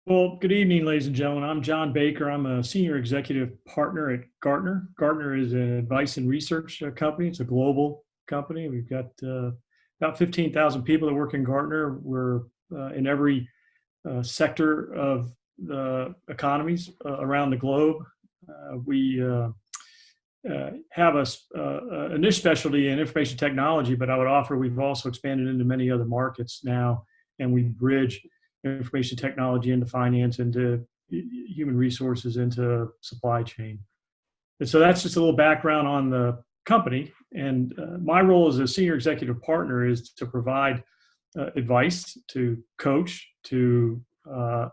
Well, good evening, ladies and gentlemen. I'm John Baker. I'm a senior executive partner at Gartner. Gartner is an advice and research company. It's a global company. We've got about 15,000 people that work in Gartner. We're in every sector of the economies around the globe. We have a niche specialty in information technology, but I would offer we've also expanded into many other markets now, and we bridge information technology into finance, into human resources, into supply chain. And so that's just a little background on the company. And my role as a senior executive partner is to provide advice, to coach, to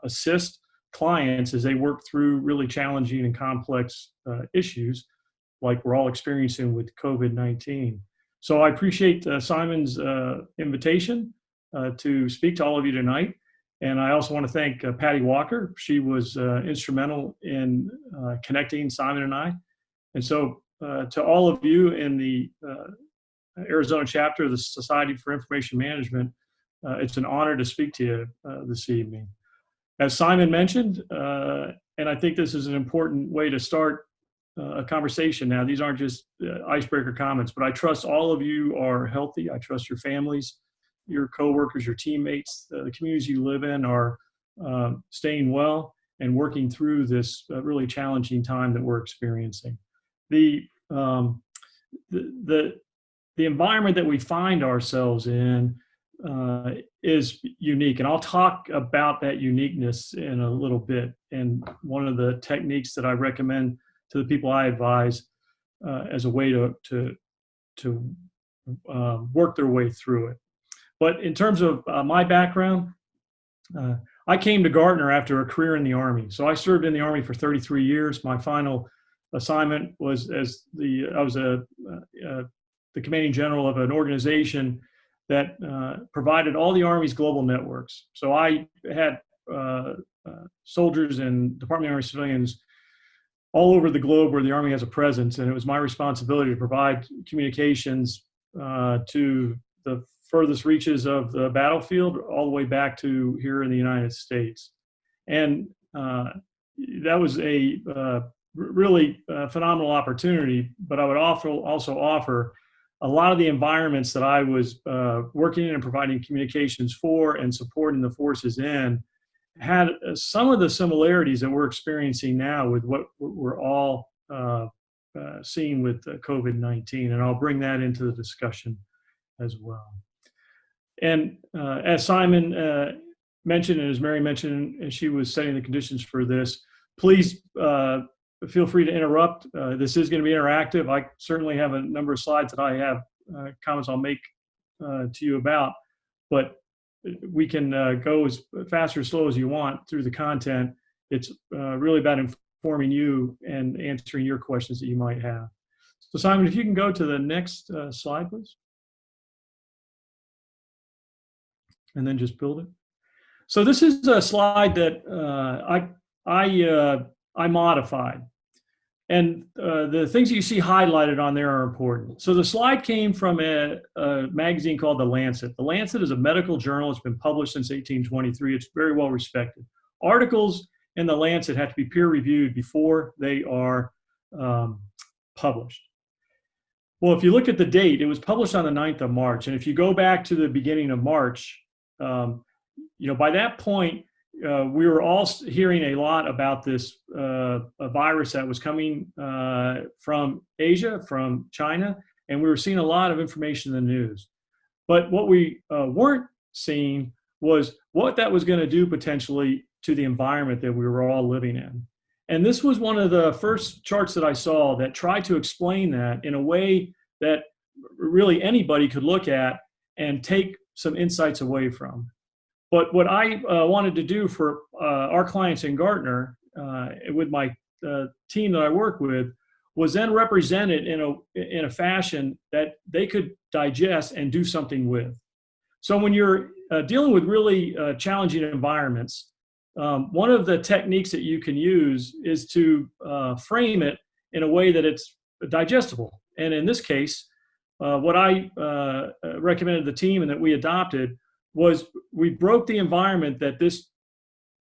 assist clients as they work through really challenging and complex issues like we're all experiencing with COVID-19. So I appreciate Simon's invitation to speak to all of you tonight. And I also want to thank Patty Walker. She was instrumental in connecting Simon and I. And so to all of you in the Arizona chapter of the Society for Information Management, it's an honor to speak to you this evening. As Simon mentioned, and I think this is an important way to start a conversation now. These aren't just icebreaker comments, but I trust all of you are healthy. I trust your families, your coworkers, your teammates, the communities you live in are staying well and working through this really challenging time that we're experiencing. The environment that we find ourselves in is unique, and I'll talk about that uniqueness in a little bit. And one of the techniques that I recommend to the people I advise as a way to work their way through it. But in terms of my background, I came to Gartner after a career in the Army. So I served in the Army for 33 years. My final assignment was as I was the commanding general of an organization that provided all the Army's global networks. So I had soldiers and Department of the Army civilians all over the globe where the Army has a presence, and it was my responsibility to provide communications to the furthest reaches of the battlefield all the way back to here in the United States. And that was a really phenomenal opportunity, but I would also offer a lot of the environments that I was working in and providing communications for and supporting the forces in had some of the similarities that we're experiencing now with what we're all seeing with COVID-19. And I'll bring that into the discussion as well. And as Simon mentioned, and as Mary mentioned, and she was setting the conditions for this, please feel free to interrupt. This is going to be interactive. I certainly have a number of slides that I have comments I'll make to you about, but we can go as fast or slow as you want through the content. It's really about informing you and answering your questions that you might have. So Simon, if you can go to the next slide, please. And then just build it. So this is a slide that I modified. And the things that you see highlighted on there are important. So the slide came from a magazine called The Lancet. The Lancet is a medical journal. It's been published since 1823. It's very well respected. Articles in The Lancet have to be peer reviewed before they are published. Well, if you look at the date, it was published on the 9th of March. And if you go back to the beginning of March, by that point, we were all hearing a lot about this a virus that was coming from Asia, from China, and we were seeing a lot of information in the news. But what we weren't seeing was what that was going to do potentially to the environment that we were all living in. And this was one of the first charts that I saw that tried to explain that in a way that really anybody could look at and take some insights away from. But what I wanted to do for our clients in Gartner, with my team that I work with, was then represent it in a fashion that they could digest and do something with. So when you're dealing with really challenging environments, one of the techniques that you can use is to frame it in a way that it's digestible. And in this case, what I recommended the team and that we adopted was we broke the environment that this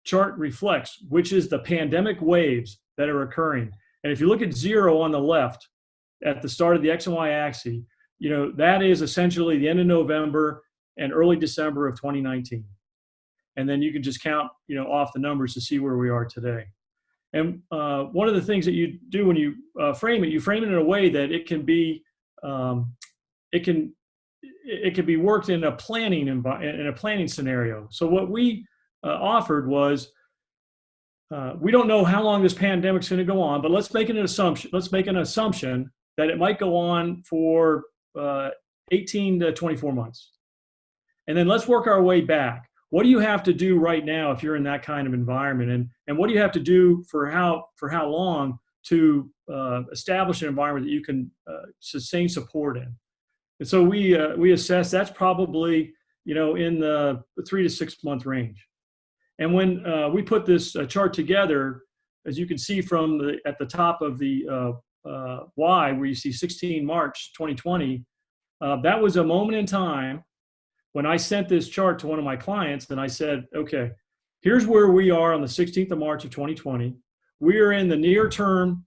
chart reflects, which is the pandemic waves that are occurring. And if you look at 0 on the left at the start of the X and Y axis, that is essentially the end of November and early December of 2019. And then you can just count, off the numbers to see where we are today. And one of the things that you do when you frame it in a way that it can be worked in a planning scenario. So what we offered was, we don't know how long this pandemic's going to go on, but let's make an assumption that it might go on for 18 to 24 months. And then let's work our way back. What do you have to do right now if you're in that kind of environment? And what do you have to do for how long to establish an environment that you can sustain support in? And so we assess that's probably, in the 3 to 6 month range. And when we put this chart together, as you can see at the top of the Y, where you see 16 March 2020, that was a moment in time when I sent this chart to one of my clients and I said, okay, here's where we are on the 16th of March of 2020. We are in the near term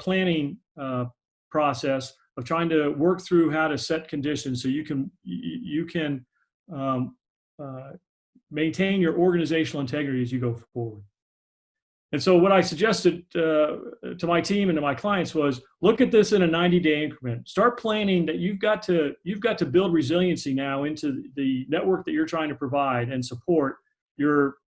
planning process of trying to work through how to set conditions so you can maintain your organizational integrity as you go forward. And so what I suggested to my team and to my clients was, look at this in a 90-day increment. Start planning that you've got to build resiliency now into the network that you're trying to provide and support your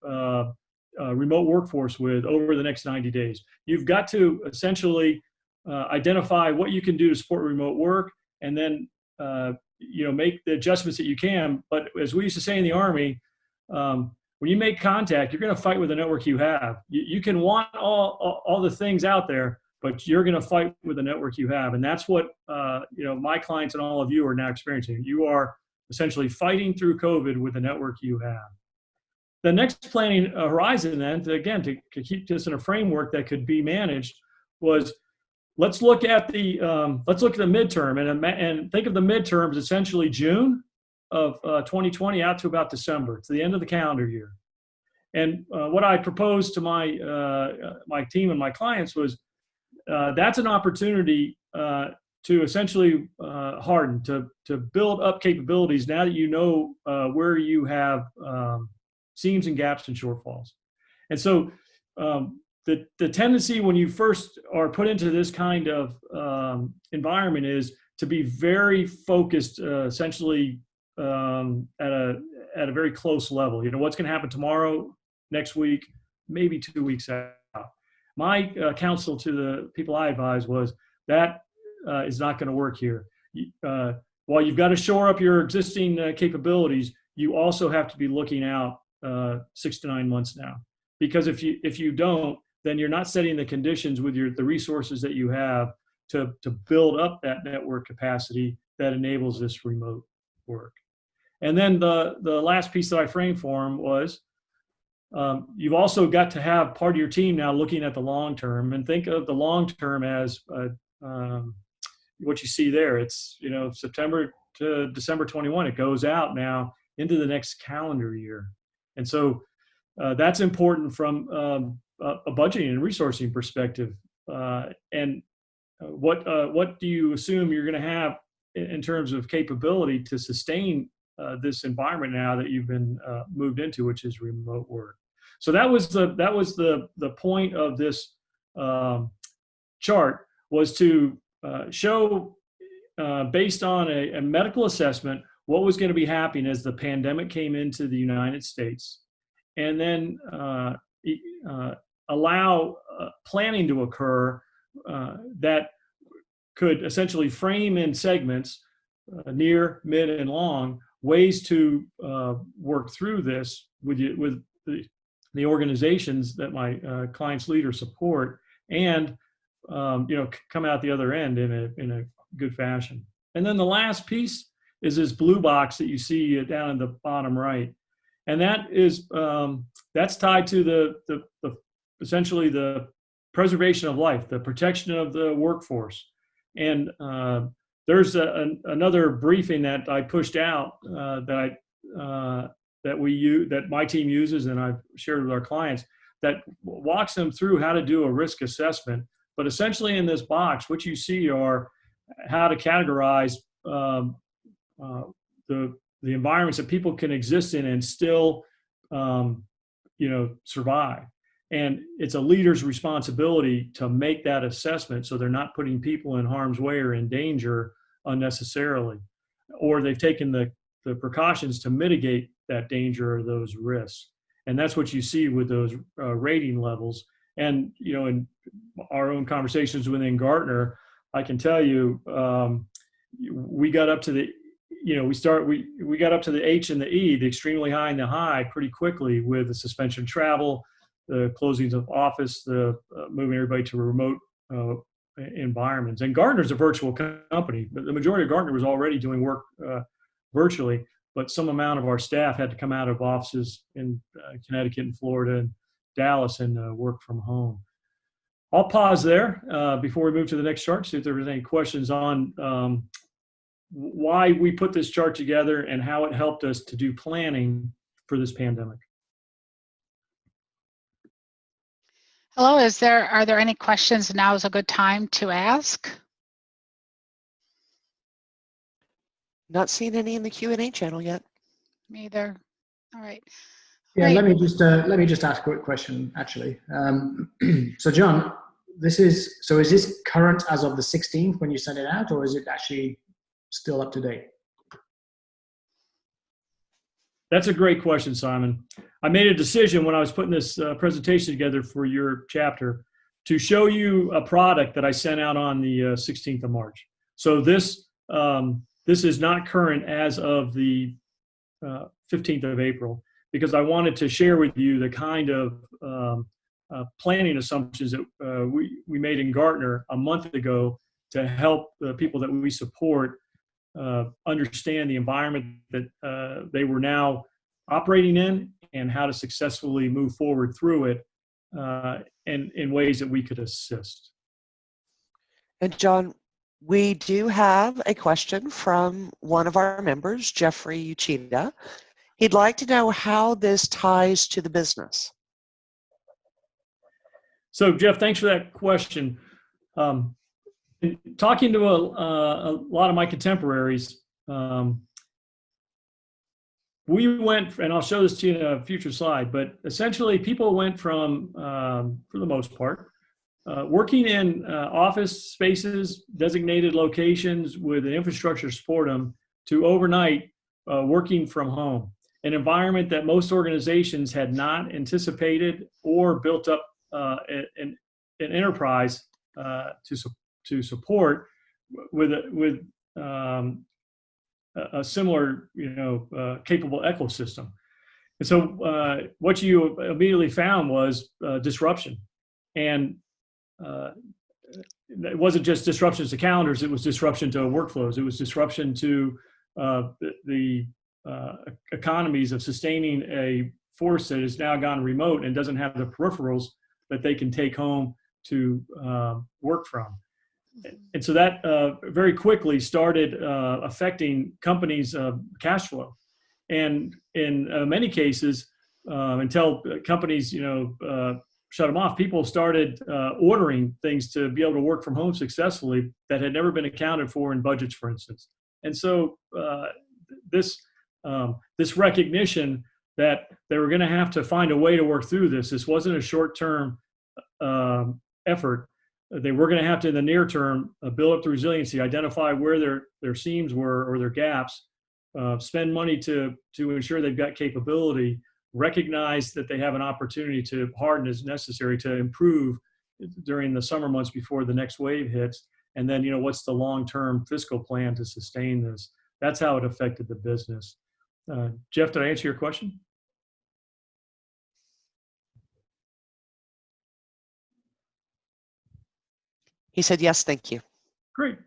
remote workforce with over the next 90 days. You've got to essentially identify what you can do to support remote work, and then make the adjustments that you can. But as we used to say in the Army, when you make contact, you're going to fight with the network you have. You can want all the things out there, but you're going to fight with the network you have. And that's what my clients and all of you are now experiencing. You are essentially fighting through COVID with the network you have. The next planning horizon then, again, to keep this in a framework that could be managed, was let's look at the midterm and think of the midterms essentially June of 2020 out to about December, to the end of the calendar year. And what I proposed to my team and my clients was that's an opportunity to essentially harden, to build up capabilities now that you know where you have seams and gaps and shortfalls. And so the tendency when you first are put into this kind of environment is to be very focused, essentially at a very close level. What's going to happen tomorrow, next week, maybe 2 weeks out. My counsel to the people I advise was that is not going to work here. While you've got to shore up your existing capabilities, you also have to be looking out 6 to 9 months now. Because if you don't, then you're not setting the conditions with the resources that you have to build up that network capacity that enables this remote work. And then the last piece that I framed for them was you've also got to have part of your team now looking at the long term, and think of the long term as what you see there. It's September to December 21. It goes out now into the next calendar year, and so that's important from a budgeting and resourcing perspective. And what do you assume you're going to have in terms of capability to sustain this environment now that you've been moved into, which is remote work? So that was the point of this chart, was to show based on a medical assessment what was going to be happening as the pandemic came into the United States, and then allow planning to occur that could essentially frame in segments, near, mid, and long, ways to work through this with the organizations that my clients lead or support, and come out the other end in a good fashion. And then the last piece is this blue box that you see down in the bottom right, and that is that's tied to the essentially the preservation of life, the protection of the workforce. And there's another briefing that I pushed out that that we use, that my team uses, and I've shared with our clients, that walks them through how to do a risk assessment. But essentially, in this box, what you see are how to categorize the environments that people can exist in and still, survive. And it's a leader's responsibility to make that assessment so they're not putting people in harm's way or in danger unnecessarily, or they've taken the precautions to mitigate that danger or those risks. And that's what you see with those rating levels. And, in our own conversations within Gartner, I can tell you, we got up to the, we got up to the H and the E, the extremely high and the high, pretty quickly, with the suspension of travel, the closings of office, the moving everybody to remote environments. And Gartner's a virtual company, but the majority of Gartner was already doing work virtually, but some amount of our staff had to come out of offices in Connecticut and Florida and Dallas and work from home. I'll pause there before we move to the next chart, see if there was any questions on why we put this chart together and how it helped us to do planning for this pandemic. Hello, are there any questions? Now is a good time to ask. Not seeing any in the Q&A channel yet. Me either. All right. Yeah, let me just ask a quick question, actually. So John, is this current as of the 16th when you sent it out, or is it actually still up to date? That's a great question, Simon. I made a decision when I was putting this presentation together for your chapter to show you a product that I sent out on the 16th of March. So this is not current as of the 15th of April, because I wanted to share with you the kind of planning assumptions that we made in Gartner a month ago to help the people that we support understand the environment that they were now operating in and how to successfully move forward through it and in ways that we could assist. And John, we do have a question from one of our members, Jeffrey Uchida. He'd like to know how this ties to the business. So Jeff, thanks for that question. Talking to a lot of my contemporaries, we went, and I'll show this to you in a future slide, but essentially people went from, for the most part, working in office spaces, designated locations with an infrastructure to support them, to overnight working from home, an environment that most organizations had not anticipated or built up an enterprise to support with a similar, capable ecosystem. And so what you immediately found was disruption. And it wasn't just disruptions to calendars, it was disruption to workflows. It was disruption to the economies of sustaining a force that has now gone remote and doesn't have the peripherals that they can take home to work from. And so that very quickly started affecting companies' cash flow. And in many cases, until companies, shut them off, people started ordering things to be able to work from home successfully that had never been accounted for in budgets, for instance. And so this recognition that they were going to have to find a way to work through this. This wasn't a short-term effort. They were going to have to, in the near term, build up the resiliency, identify where their seams were or their gaps, spend money to ensure they've got capability, recognize that they have an opportunity to harden as necessary to improve during the summer months before the next wave hits, and then what's the long-term fiscal plan to sustain this. That's how it affected the business. Jeff, did I answer your question? He said, yes, thank you. Great.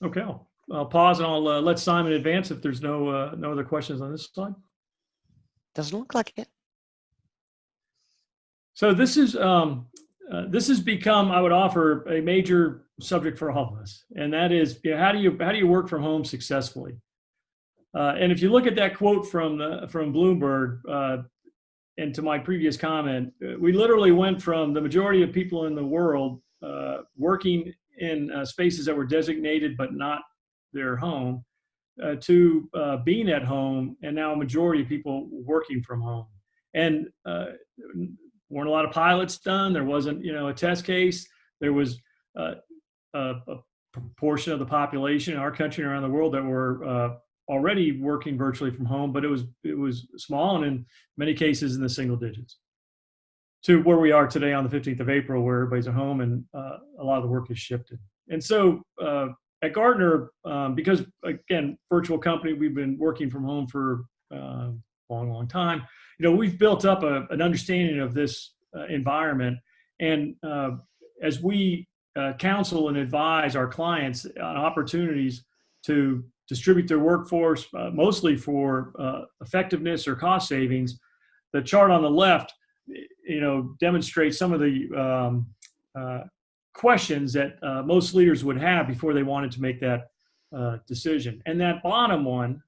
Okay, I'll pause and I'll let Simon advance if there's no other questions on this slide. Doesn't look like it. So this has become, I would offer, a major subject for all of us, and that is, how do you work from home successfully? And if you look at that quote from Bloomberg, and to my previous comment, we literally went from the majority of people in the world working in spaces that were designated but not their home, to being at home, and now a majority of people working from home. And weren't a lot of pilots done. There wasn't, a test case. There was a proportion of the population in our country and around the world that were already working virtually from home, but it was small, and in many cases in the single digits, to where we are today on the 15th of April, where everybody's at home and a lot of the work is shifted. And so at Gartner, because again, virtual company, we've been working from home for a long time. We've built up an understanding of this environment, and as we counsel and advise our clients on opportunities to distribute their workforce, mostly for effectiveness or cost savings, the chart on the left, demonstrates some of the questions that most leaders would have before they wanted to make that decision. And that bottom one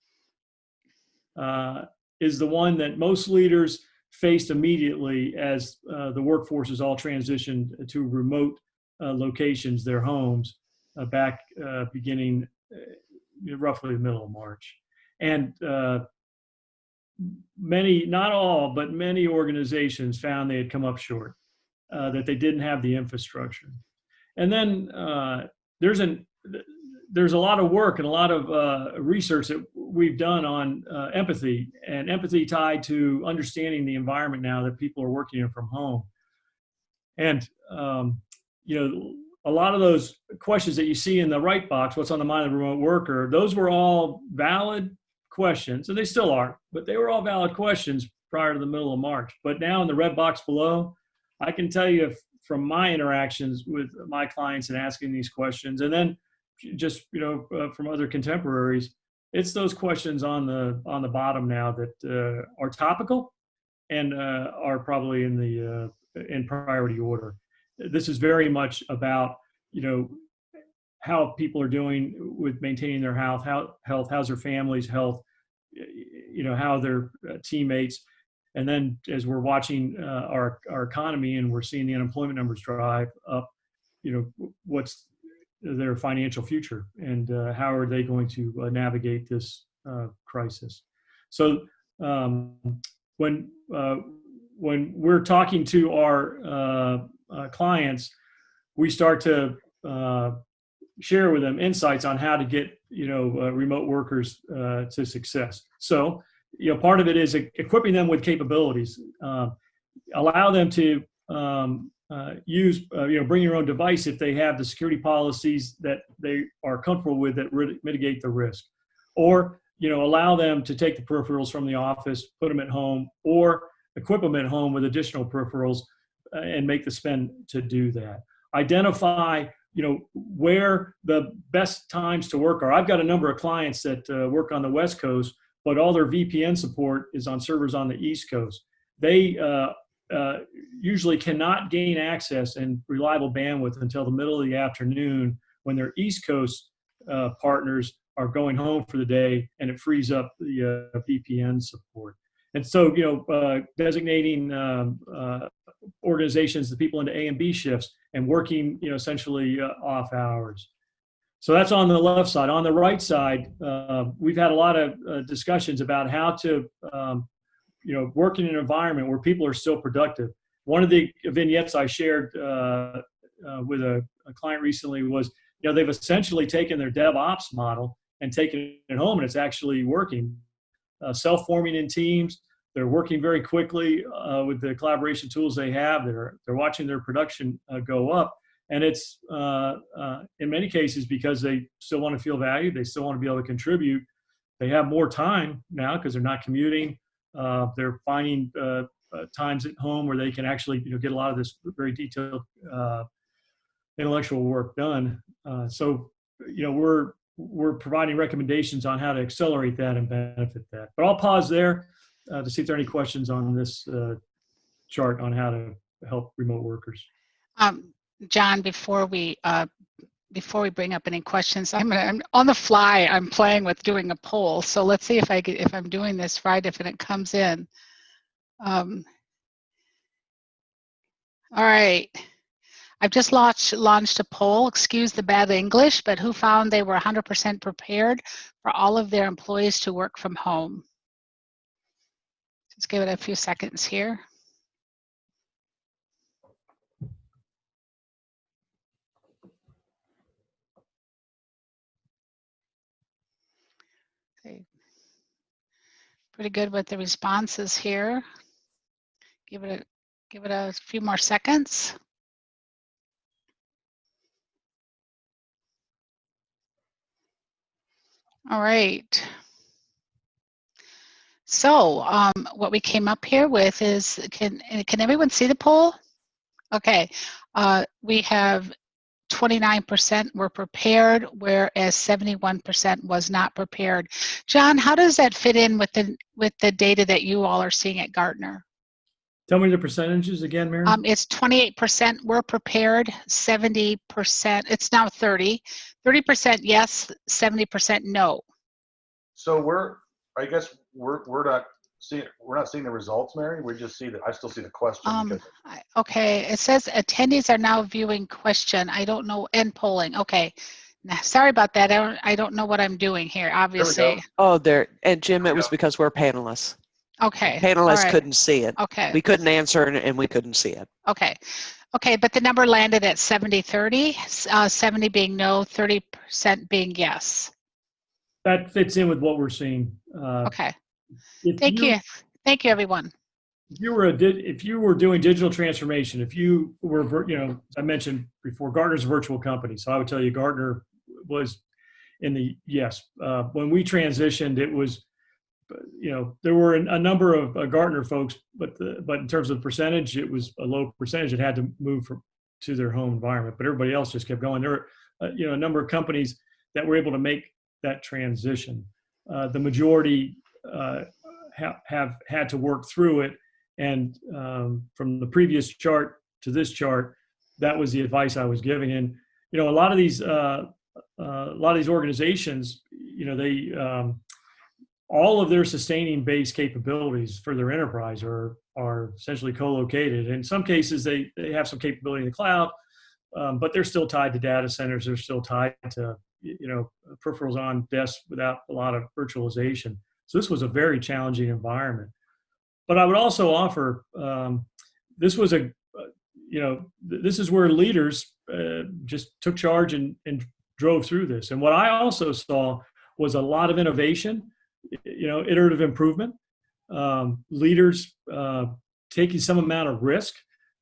is the one that most leaders faced immediately as the workforce is all transitioned to remote locations, their homes, back beginning roughly the middle of March. And many, not all, but many organizations found they had come up short, that they didn't have the infrastructure. And then there's a lot of work and a lot of research that we've done on empathy, and empathy tied to understanding the environment now that people are working from home. And, a lot of those questions that you see in the right box, what's on the mind of the remote worker, those were all valid questions, and they still are, but they were all valid questions prior to the middle of March. But now in the red box below, I can tell you from my interactions with my clients and asking these questions, and then just from other contemporaries, it's those questions on the bottom now that are topical and are probably in priority order. This is very much about how people are doing with maintaining their health, how's their family's health, how their teammates, and then as we're watching our economy and we're seeing the unemployment numbers drive up, what's their financial future, and how are they going to navigate this crisis. So when we're talking to our clients, we start to share with them insights on how to get remote workers to success. So part of it is equipping them with capabilities, allow them to use bring your own device if they have the security policies that they are comfortable with that mitigate the risk, or allow them to take the peripherals from the office, put them at home, or equip them at home with additional peripherals and make the spend to do that. Identify where the best times to work are. I've got a number of clients that work on the West Coast, but all their VPN support is on servers on the East Coast. They usually cannot gain access and reliable bandwidth until the middle of the afternoon, when their East Coast partners are going home for the day, and it frees up the VPN support. And so, designating organizations, the people into A and B shifts, and working, essentially off hours. So that's on the left side. On the right side, we've had a lot of discussions about how to, work in an environment where people are still productive. One of the vignettes I shared with a client recently was, they've essentially taken their DevOps model and taken it home, and it's actually working. Self-forming in teams, they're working very quickly with the collaboration tools they have. They're watching their production go up, and it's in many cases because they still want to feel valued. They still want to be able to contribute. They have more time now because they're not commuting. They're finding times at home where they can actually get a lot of this very detailed intellectual work done. So we're providing recommendations on how to accelerate that and benefit that. But I'll pause there to see if there are any questions on this chart on how to help remote workers. John, before we before we bring up any questions, I'm on the fly. I'm playing with doing a poll. So let's see if I'm doing this right, if it comes in. All right. I've just launched a poll. Excuse the bad English, but who found they were 100% prepared for all of their employees to work from home? Just give it a few seconds here. Okay. Pretty good with the responses here. Give it a few more seconds. All right. So what we came up here with is, can everyone see the poll? Okay. We have 29% were prepared, whereas 71% was not prepared. John, how does that fit in with the data that you all are seeing at Gartner? Tell me the percentages again, Mary. It's 28% were prepared, 70%, it's now 30%, 30% yes, 70% no. So I guess we're not seeing the results, Mary. We just see that. I still see the question. Okay, it says attendees are now viewing question. I don't know, and polling. Okay, sorry about that. I don't know what I'm doing here, obviously. Oh, there. And Jim, it was because we're panelists. Okay. Panelists right. couldn't see it. Okay. We couldn't answer and we couldn't see it. Okay. Okay, but the number landed at 70-30, 70 being no, 30% being yes. That fits in with what we're seeing. Okay. Thank you. Thank you, everyone. If you were doing digital transformation, if you were, I mentioned before, Gartner's a virtual company. So I would tell you Gartner was in the yes. When we transitioned, it was, there were a number of Gartner folks, but in terms of percentage, it was a low percentage that had to move to their home environment. But everybody else just kept going. There were, a number of companies that were able to make that transition. The majority have had to work through it. And from the previous chart to this chart, that was the advice I was giving. And a lot of these organizations, they all of their sustaining base capabilities for their enterprise are essentially co-located. In some cases, they have some capability in the cloud, but they're still tied to data centers. They're still tied to peripherals on desks without a lot of virtualization. So this was a very challenging environment. But I would also offer, this is where leaders just took charge and drove through this. And what I also saw was a lot of innovation, iterative improvement, leaders taking some amount of risk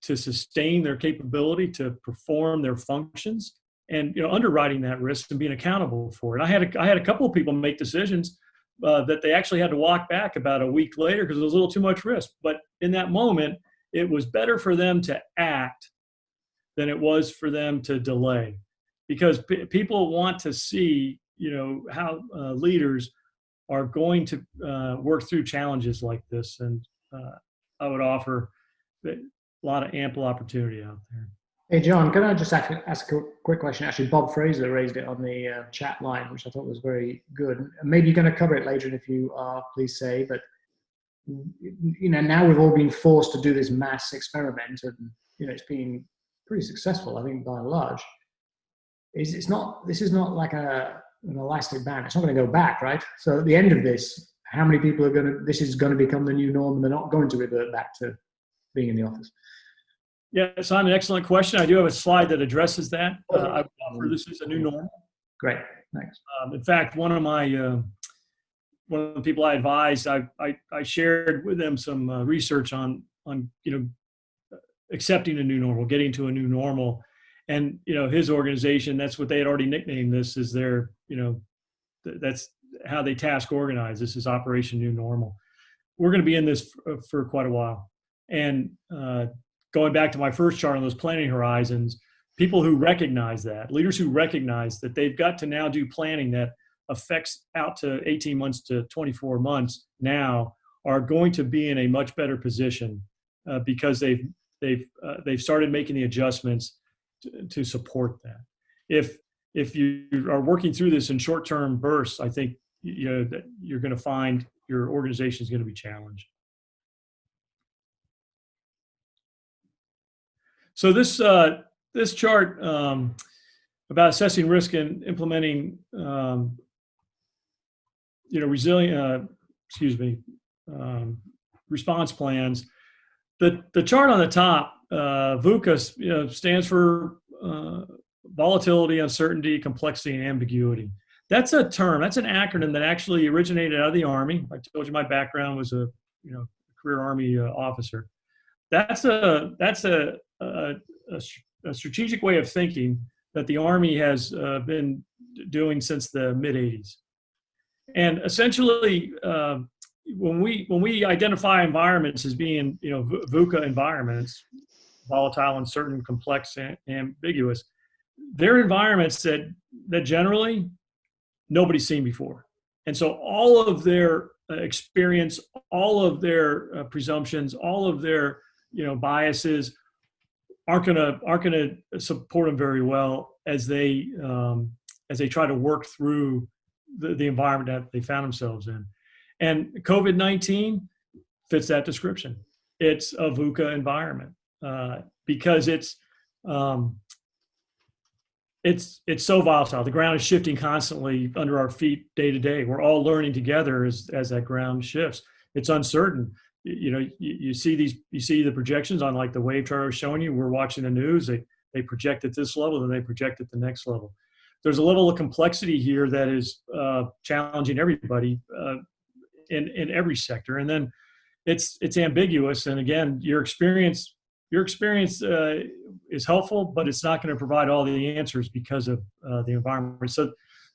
to sustain their capability to perform their functions, and underwriting that risk and being accountable for it. I had a couple of people make decisions that they actually had to walk back about a week later because it was a little too much risk. But in that moment, it was better for them to act than it was for them to delay, because people want to see, how leaders are going to work through challenges like this. And I would offer a lot of ample opportunity out there. Hey, John, can I just ask a quick question? Actually, Bob Fraser raised it on the chat line, which I thought was very good. Maybe you're going to cover it later, and if you are, please say. But, now we've all been forced to do this mass experiment, and, it's been pretty successful, I think, by and large. This is not like an elastic band. It's not going to go back, right? So at the end of this, how many people this is going to become the new norm, and they're not going to revert back to being in the office? Yeah, Simon, excellent question. I do have a slide that addresses that. I would offer this is a new normal. Great, thanks. In fact, one of the people I advised, I shared with them some research on accepting a new normal, getting to a new normal, and his organization, that's what they had already nicknamed this, is their that's how they task organize. This is Operation New Normal. We're going to be in this for quite a while, and going back to my first chart on those planning horizons, people who recognize that, leaders who recognize that they've got to now do planning that affects out to 18 months to 24 months now, are going to be in a much better position because they've started making the adjustments to support that. If if you are working through this in short-term bursts, I think that you're going to find your organization is going to be challenged. So this chart about assessing risk and implementing resilient response plans. The chart on the top, VUCA, stands for volatility, uncertainty, complexity, and ambiguity. That's a term. That's an acronym that actually originated out of the Army. I told you my background was a career Army officer. That's a strategic way of thinking that the Army has been doing since the mid '80s. And essentially, when we identify environments as being VUCA environments, volatile, uncertain, complex, and ambiguous, they're environments that generally nobody's seen before. And so all of their experience, all of their presumptions, all of their biases aren't gonna support them very well as they try to work through the environment that they found themselves in. And COVID-19 fits that description. It's a VUCA environment because it's so volatile. The ground is shifting constantly under our feet day to day. We're all learning together as that ground shifts. It's uncertain. You see the projections on like the wave chart I was showing you. We're watching the news. They project at this level, then they project at the next level. There's a level of complexity here that is challenging everybody in every sector. And then it's ambiguous. And again, your experience is helpful, but it's not going to provide all the answers because of the environment.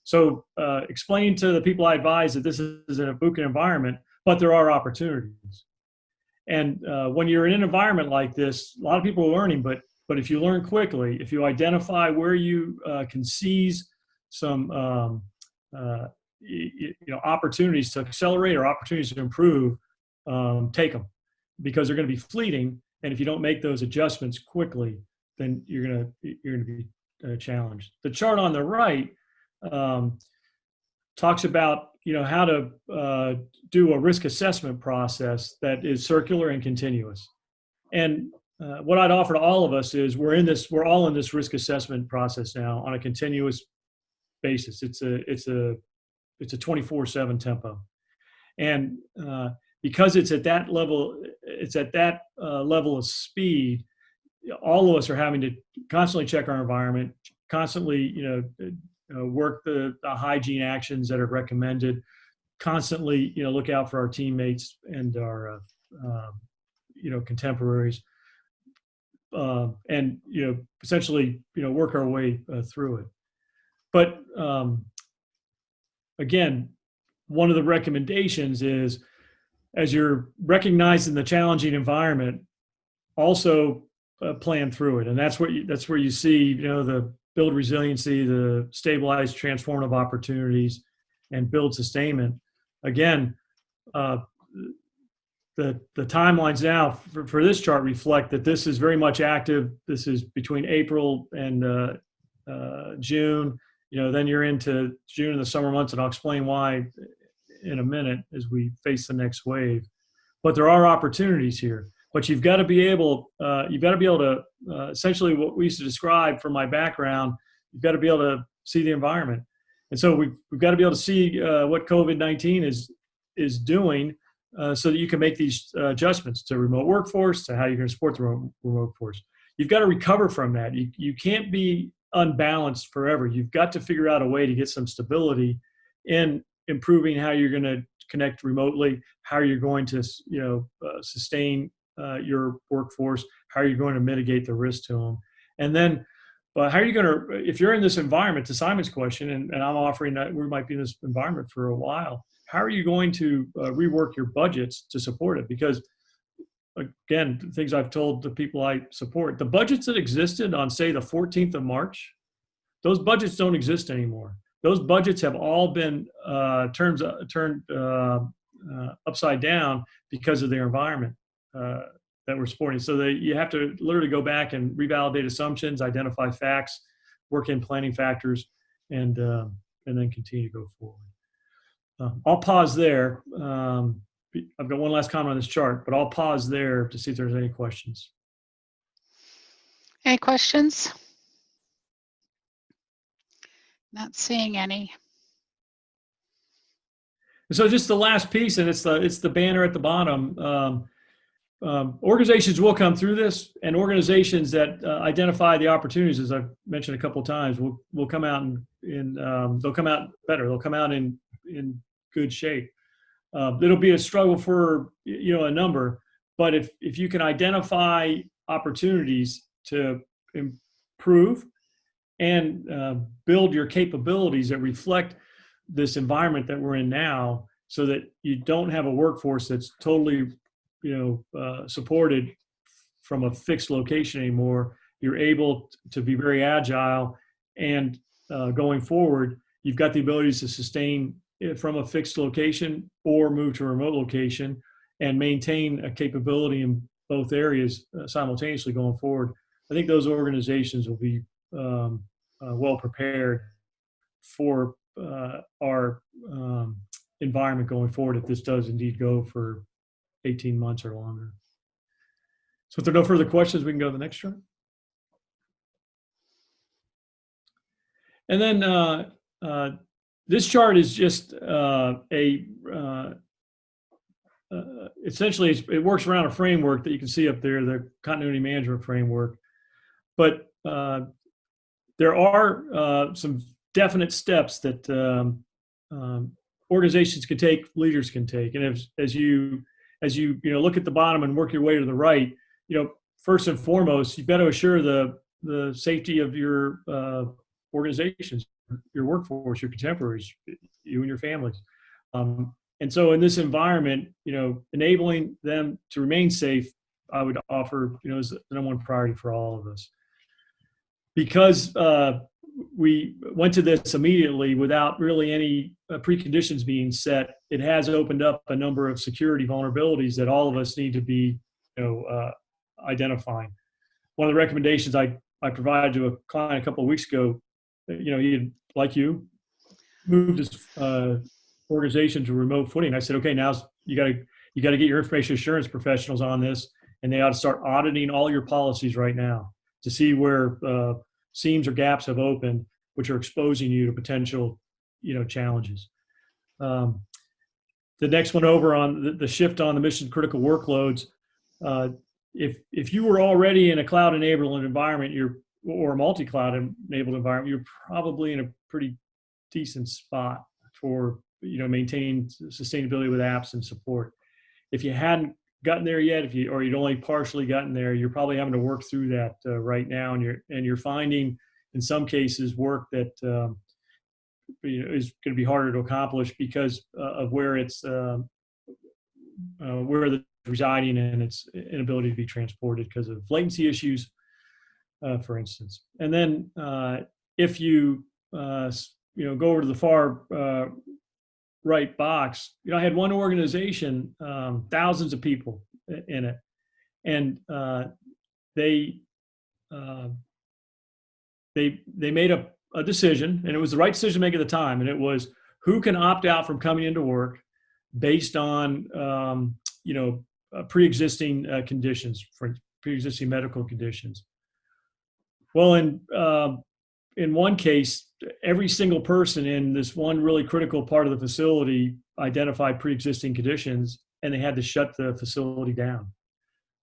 So explain to the people I advise that this is a VUCA environment, but there are opportunities. And when you're in an environment like this, a lot of people are learning, but if you learn quickly, if you identify where you can seize some opportunities to accelerate or opportunities to improve, take them, because they're going to be fleeting. And if you don't make those adjustments quickly, then you're going to be challenged. The chart on the right talks about how to do a risk assessment process that is circular and continuous. And what I'd offer to all of us is we're all in this risk assessment process now on a continuous basis. It's a 24/7 tempo, and because it's at that level, level of speed. All of us are having to constantly check our environment, constantly work the hygiene actions that are recommended, constantly look out for our teammates and our contemporaries. And essentially work our way through it. But again, one of the recommendations is, as you're recognizing the challenging environment, also plan through it. And that's where you see the build resiliency, the stabilize transformative opportunities, and build sustainment. Again, the timelines now for this chart reflect that this is very much active. This is between April and June. Then you're into June and the summer months, and I'll explain why in a minute as we face the next wave. But there are opportunities here. But you've got to be able to essentially what we used to describe from my background. You've got to be able to see the environment, and so we've got to be able to see what COVID-19 is doing. So that you can make these adjustments to remote workforce, to how you're going to support the remote workforce. You've got to recover from that. You can't be unbalanced forever. You've got to figure out a way to get some stability in improving how you're going to connect remotely, how you're going to sustain your workforce, how you're going to mitigate the risk to them. And then how are you going to, if you're in this environment, to Simon's question, and I'm offering that we might be in this environment for a while, how are you going to rework your budgets to support it? Because, again, the things I've told the people I support, the budgets that existed on, say, the 14th of March, those budgets don't exist anymore. Those budgets have all been turned upside down because of their environment that we're supporting. So you have to literally go back and revalidate assumptions, identify facts, work in planning factors, and then continue to go forward. I'll pause there. I've got one last comment on this chart, but I'll pause there to see if there's any questions. Any questions? Not seeing any. So just the last piece, and it's the banner at the bottom. Organizations will come through this, and organizations that identify the opportunities, as I've mentioned a couple of times, will come out they'll come out better. They'll come out in good shape. It'll be a struggle for a number, but if you can identify opportunities to improve and build your capabilities that reflect this environment that we're in now, so that you don't have a workforce that's totally supported from a fixed location anymore. You're able to be very agile, and going forward, you've got the abilities to sustain it from a fixed location or move to a remote location and maintain a capability in both areas simultaneously going forward. I think those organizations will be well prepared for our environment going forward if this does indeed go for 18 months or longer. So if there are no further questions, we can go to the next chart. And then this chart is just essentially it works around a framework that you can see up there, the continuity management framework. But there are some definite steps that organizations can take, leaders can take. And as you look at the bottom and work your way to the right, first and foremost, you've got to assure the safety of your organizations, your workforce, your contemporaries, you and your families. And so in this environment, enabling them to remain safe, I would offer, is the number one priority for all of us. Because we went to this immediately without really any preconditions being set, it has opened up a number of security vulnerabilities that all of us need to be identifying. One of the recommendations I provided to a client a couple of weeks ago, he had, like you, moved his organization to remote footing. I said, okay, now you got to get your information assurance professionals on this, and they ought to start auditing all your policies right now to see where seams or gaps have opened, which are exposing you to potential, challenges. The next one over on the shift on the mission critical workloads. If you were already in a cloud enabled environment, or a multi-cloud enabled environment, you're probably in a pretty decent spot for maintaining sustainability with apps and support. If you hadn't gotten there yet, or you'd only partially gotten there, you're probably having to work through that right now, and you're finding in some cases work that is going to be harder to accomplish because of where it's where it's residing and its inability to be transported because of latency issues, for instance. And then if you go over to the far right box, I had one organization, thousands of people in it, and they made a decision, and it was the right decision to make at the time, and it was who can opt out from coming into work based on pre-existing conditions, for pre-existing medical conditions. Well, in one case, every single person in this one really critical part of the facility identified pre-existing conditions, and they had to shut the facility down.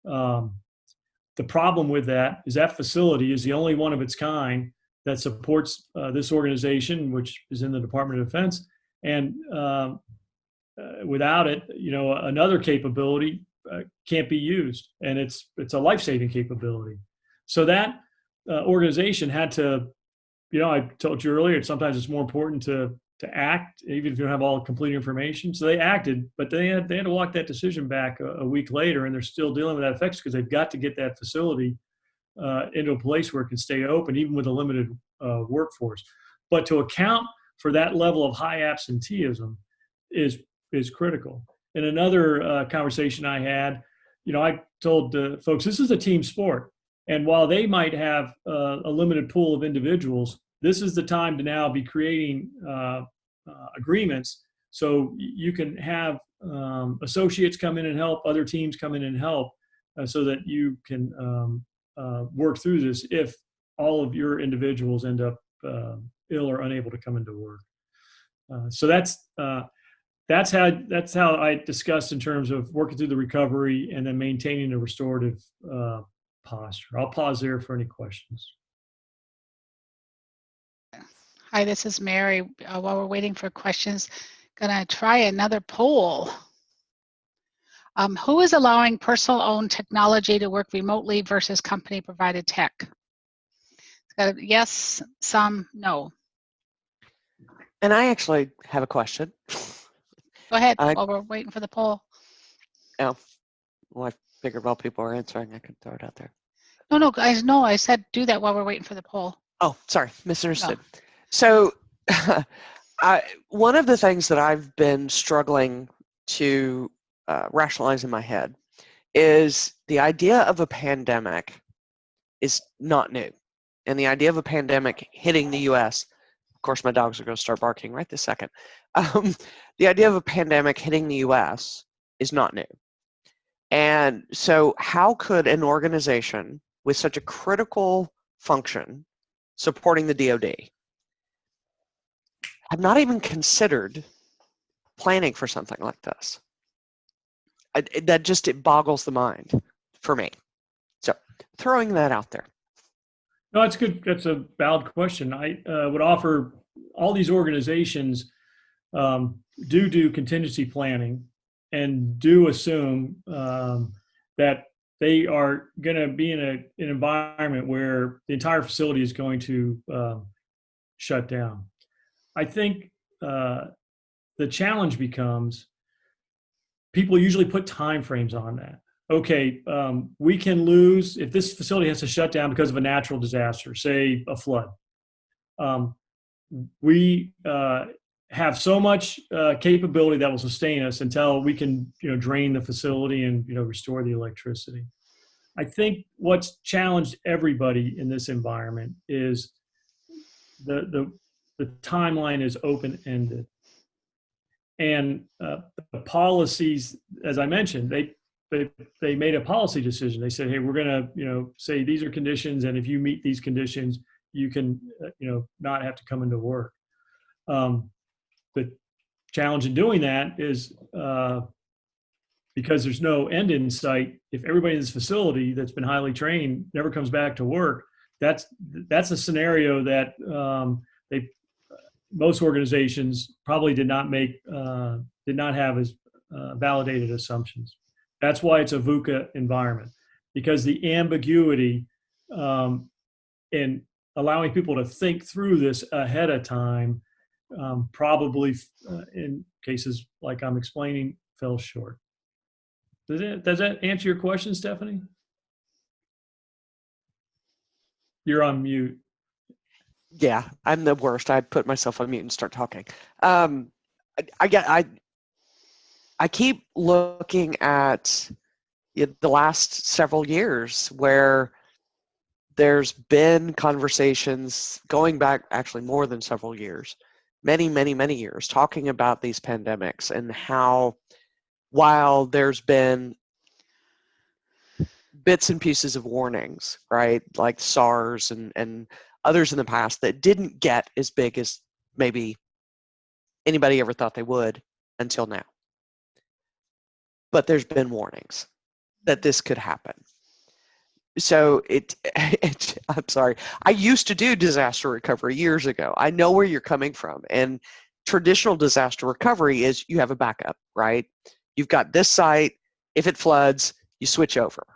The problem with that is that facility is the only one of its kind that supports this organization, which is in the Department of Defense. And without it, another capability can't be used, and it's a life-saving capability. So that organization had to, I told you earlier, sometimes it's more important to act, even if you don't have all complete information. So they acted, but they had to walk that decision back a week later, and they're still dealing with that effects because they've got to get that facility into a place where it can stay open, even with a limited workforce. But to account for that level of high absenteeism is critical. In another conversation I had, I told folks, this is a team sport. And while they might have a limited pool of individuals, this is the time to now be creating agreements so you can have associates come in and help, other teams come in and help, so that you can work through this if all of your individuals end up ill or unable to come into work. So that's how I discussed in terms of working through the recovery and then maintaining a restorative posture. I'll pause there for any questions. Hi, this is Mary. While we're waiting for questions, gonna try another poll. Who is allowing personal-owned technology to work remotely versus company-provided tech? It's got a yes, some, no. And I actually have a question. Go ahead, I- while we're waiting for the poll. Oh, well, I figured while people are answering, I could throw it out there. No, guys, no, I said do that while we're waiting for the poll. Oh, sorry, misunderstood. So one of the things that I've been struggling to rationalize in my head is the idea of a pandemic is not new. And the idea of a pandemic hitting the US, of course, my dogs are going to start barking right this second. The idea of a pandemic hitting the US is not new. And so how could an organization with such a critical function supporting the DoD have not even considered planning for something like this? It boggles the mind for me. So throwing that out there. No, that's good. That's a valid question. I would offer all these organizations do contingency planning and do assume that they are going to be in an environment where the entire facility is going to shut down. I think the challenge becomes people usually put time frames on that. Okay, we can lose, if this facility has to shut down because of a natural disaster, say a flood, we have so much capability that will sustain us until we can, drain the facility and, restore the electricity. I think what's challenged everybody in this environment is the timeline is open-ended. And the policies, as I mentioned, they made a policy decision. They said, hey, we're going to, say these are conditions, and if you meet these conditions, you can, not have to come into work. The challenge in doing that is because there's no end in sight. If everybody in this facility that's been highly trained never comes back to work, that's a scenario that most organizations probably did not have as validated assumptions. That's why it's a VUCA environment, because the ambiguity in allowing people to think through this ahead of time probably, in cases like I'm explaining, fell short. Does that answer your question, Stephanie? You're on mute. Yeah, I'm the worst. I put myself on mute and start talking. I keep looking at the last several years where there's been conversations going back actually more than several years, many years, talking about these pandemics and how while there's been bits and pieces of warnings, right, like SARS and others in the past that didn't get as big as maybe anybody ever thought they would until now. But there's been warnings that this could happen. So I'm sorry. I used to do disaster recovery years ago. I know where you're coming from. And traditional disaster recovery is you have a backup, right? You've got this site. If it floods, you switch over,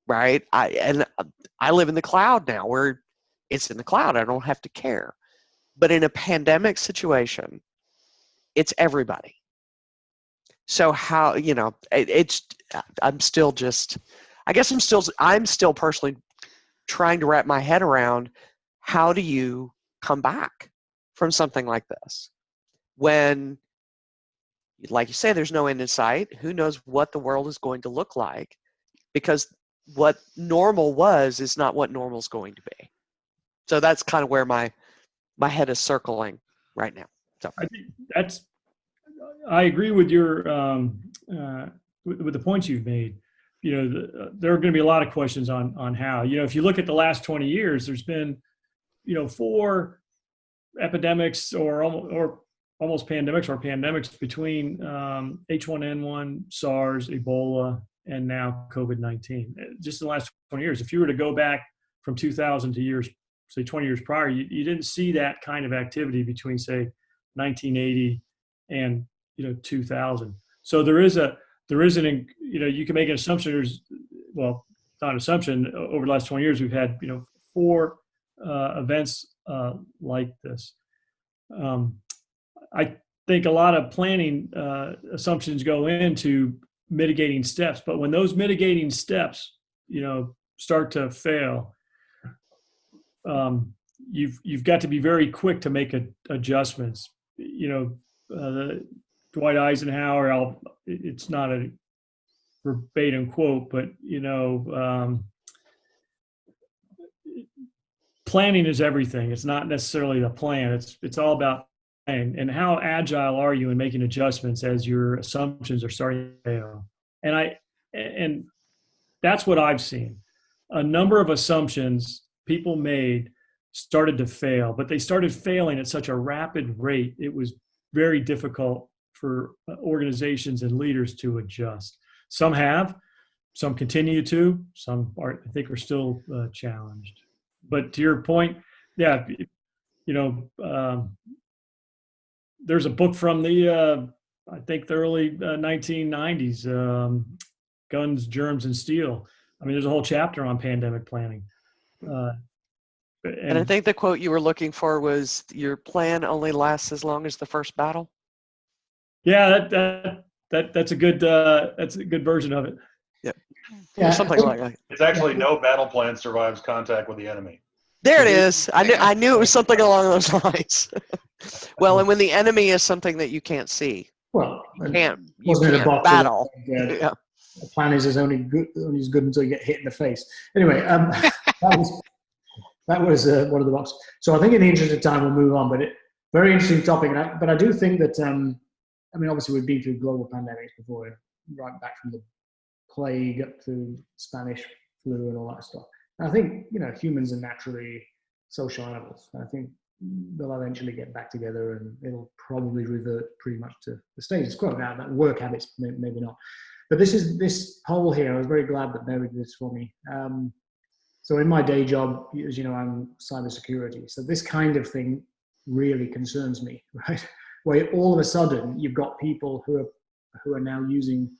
right? I live in the cloud now where it's in the cloud. I don't have to care. But in a pandemic situation, it's everybody. So how, I'm still personally trying to wrap my head around how do you come back from something like this when, like you say, there's no end in sight. Who knows what the world is going to look like, because what normal was is not what normal is going to be. So that's kind of where my my head is circling right now. I think I agree with your with the points you've made. You know, there are going to be a lot of questions on how. You know, if you look at the last 20 years, there's been, you know, 4 epidemics or almost pandemics between H1N1, SARS, Ebola, and now COVID-19. Just in the last 20 years. If you were to go back from 2000 to years, say 20 years prior, you didn't see that kind of activity between, say, 1980 and 2000. So there is an, you can make an assumption. Well, not an assumption. Over the last 20 years, we've had 4 events like this. I think a lot of planning assumptions go into mitigating steps, but when those mitigating steps, start to fail, you've got to be very quick to make adjustments. Dwight Eisenhower, it's not a verbatim quote, but planning is everything. It's not necessarily the plan. It's all about planning and how agile are you in making adjustments as your assumptions are starting to fail. And that's what I've seen. A number of assumptions people made started to fail, but they started failing at such a rapid rate, it was very difficult for organizations and leaders to adjust. Some have, some continue to, some I think are still challenged. But to your point, yeah, there's a book from the, I think the early 1990s, Guns, Germs, and Steel. I mean, there's a whole chapter on pandemic planning. And I think the quote you were looking for was, "Your plan only lasts as long as the first battle." Yeah, that's a good version of it. Yep. Yeah, Something like that. It's actually no battle plan survives contact with the enemy. There it is. I knew it was something along those lines. Well, and when the enemy is something that you can't see, Well, you can't wasn't it a box battle. Yeah. The plan is only as good until you get hit in the face. Anyway, that was one of the boxes. So I think in the interest of time, we'll move on. But very interesting topic. But I do think that I mean, obviously we've been through global pandemics before, right back from the plague up to Spanish flu and all that stuff. And I think humans are naturally social animals. I think they'll eventually get back together, and it'll probably revert pretty much to the status quo. Now, that work habits maybe not. But this poll here, I was very glad that Mary did this for me. So in my day job, as you know, I'm cybersecurity. So this kind of thing really concerns me, right? Where all of a sudden you've got people who are now using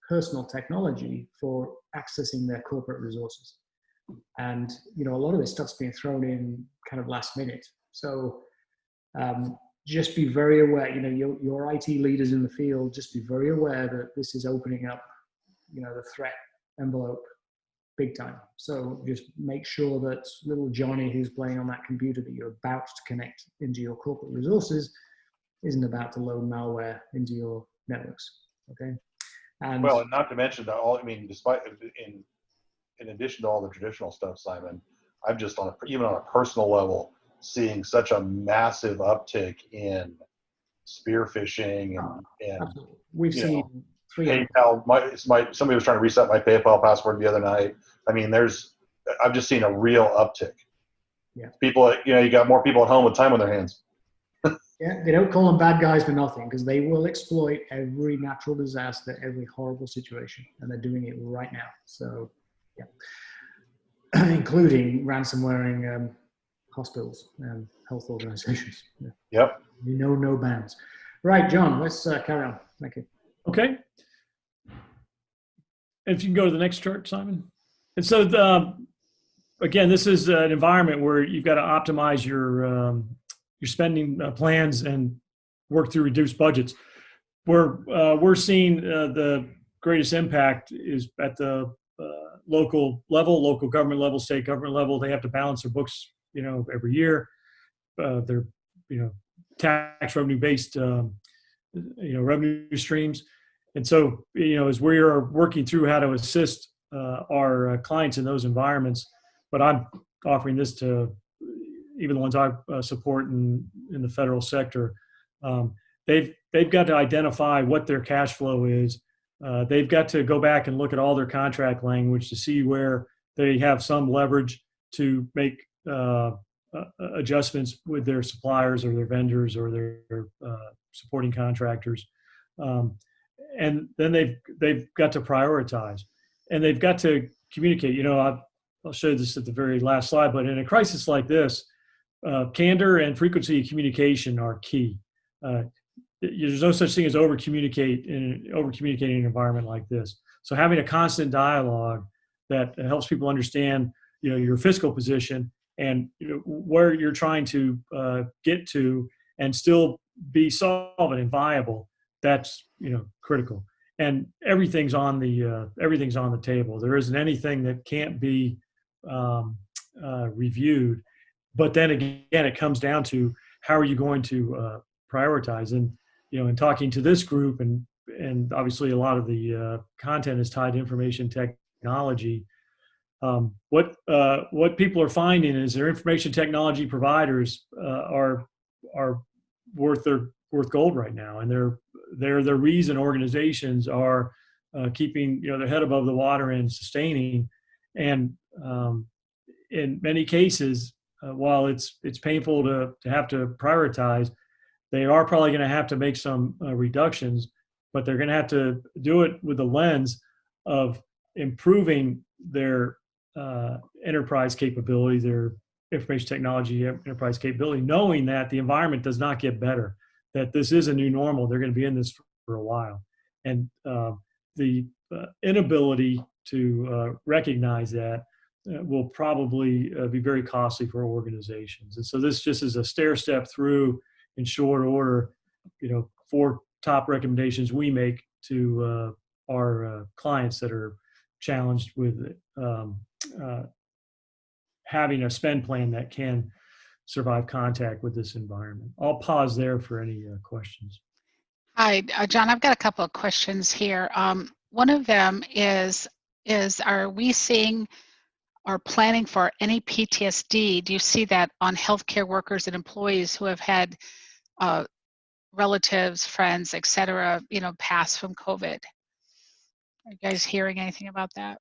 personal technology for accessing their corporate resources. And, a lot of this stuff's being thrown in kind of last minute. So just be very aware, your IT leaders in the field, just be very aware that this is opening up, the threat envelope big time. So just make sure that little Johnny who's playing on that computer that you're about to connect into your corporate resources isn't about to load malware into your networks. Okay. And Well, and not to mention that despite in addition to all the traditional stuff, Simon, I'm just even on a personal level seeing such a massive uptick in spear phishing and absolutely. We've seen PayPal. Somebody was trying to reset my PayPal password the other night. I mean, I've just seen a real uptick. Yeah. People, you got more people at home with time on their hands. Yeah, they don't call them bad guys for nothing, because they will exploit every natural disaster, every horrible situation, and they're doing it right now. So, yeah, including ransomwaring hospitals and health organizations. Yeah. Yep. No bounds. Right, John, let's carry on. Thank you. Okay. If you can go to the next chart, Simon. And so, again, this is an environment where you've got to optimize your spending plans and work through reduced budgets. We're seeing the greatest impact is at the local level, local government level, state government level. They have to balance their books, every year. They're, tax revenue based, revenue streams. And so, as we are working through how to assist our clients in those environments, but I'm offering this to even the ones I support in the federal sector, they've got to identify what their cash flow is. They've got to go back and look at all their contract language to see where they have some leverage to make adjustments with their suppliers or their vendors or their supporting contractors. And then they've got to prioritize, and they've got to communicate. You know, I'll show you this at the very last slide, but in a crisis like this, candor and frequency of communication are key. There's no such thing as over-communicating in an environment like this. So having a constant dialogue that helps people understand, you know, your fiscal position and, you know, where you're trying to get to and still be solvent and viable, that's, you know, critical. And everything's on the table. There isn't anything that can't be reviewed. But then again, it comes down to how are you going to prioritize? And, you know, in talking to this group, and obviously a lot of the content is tied to information technology. What people are finding is their information technology providers are worth gold right now, and they're the reason organizations are keeping, you know, their head above the water and sustaining. And in many cases, while it's painful to have to prioritize, they are probably going to have to make some reductions, but they're going to have to do it with the lens of improving their enterprise capability, their information technology enterprise capability, knowing that the environment does not get better, that this is a new normal. They're going to be in this for a while. And the inability to recognize that will probably be very costly for organizations. And so this just is a stair step through in short order, you know, 4 top recommendations we make to our clients that are challenged with having a spend plan that can survive contact with this environment. I'll pause there for any questions. Hi, John, I've got a couple of questions here. One of them is are we seeing or planning for any PTSD? Do you see that on healthcare workers and employees who have had relatives, friends, et cetera, you know, pass from COVID? Are you guys hearing anything about that?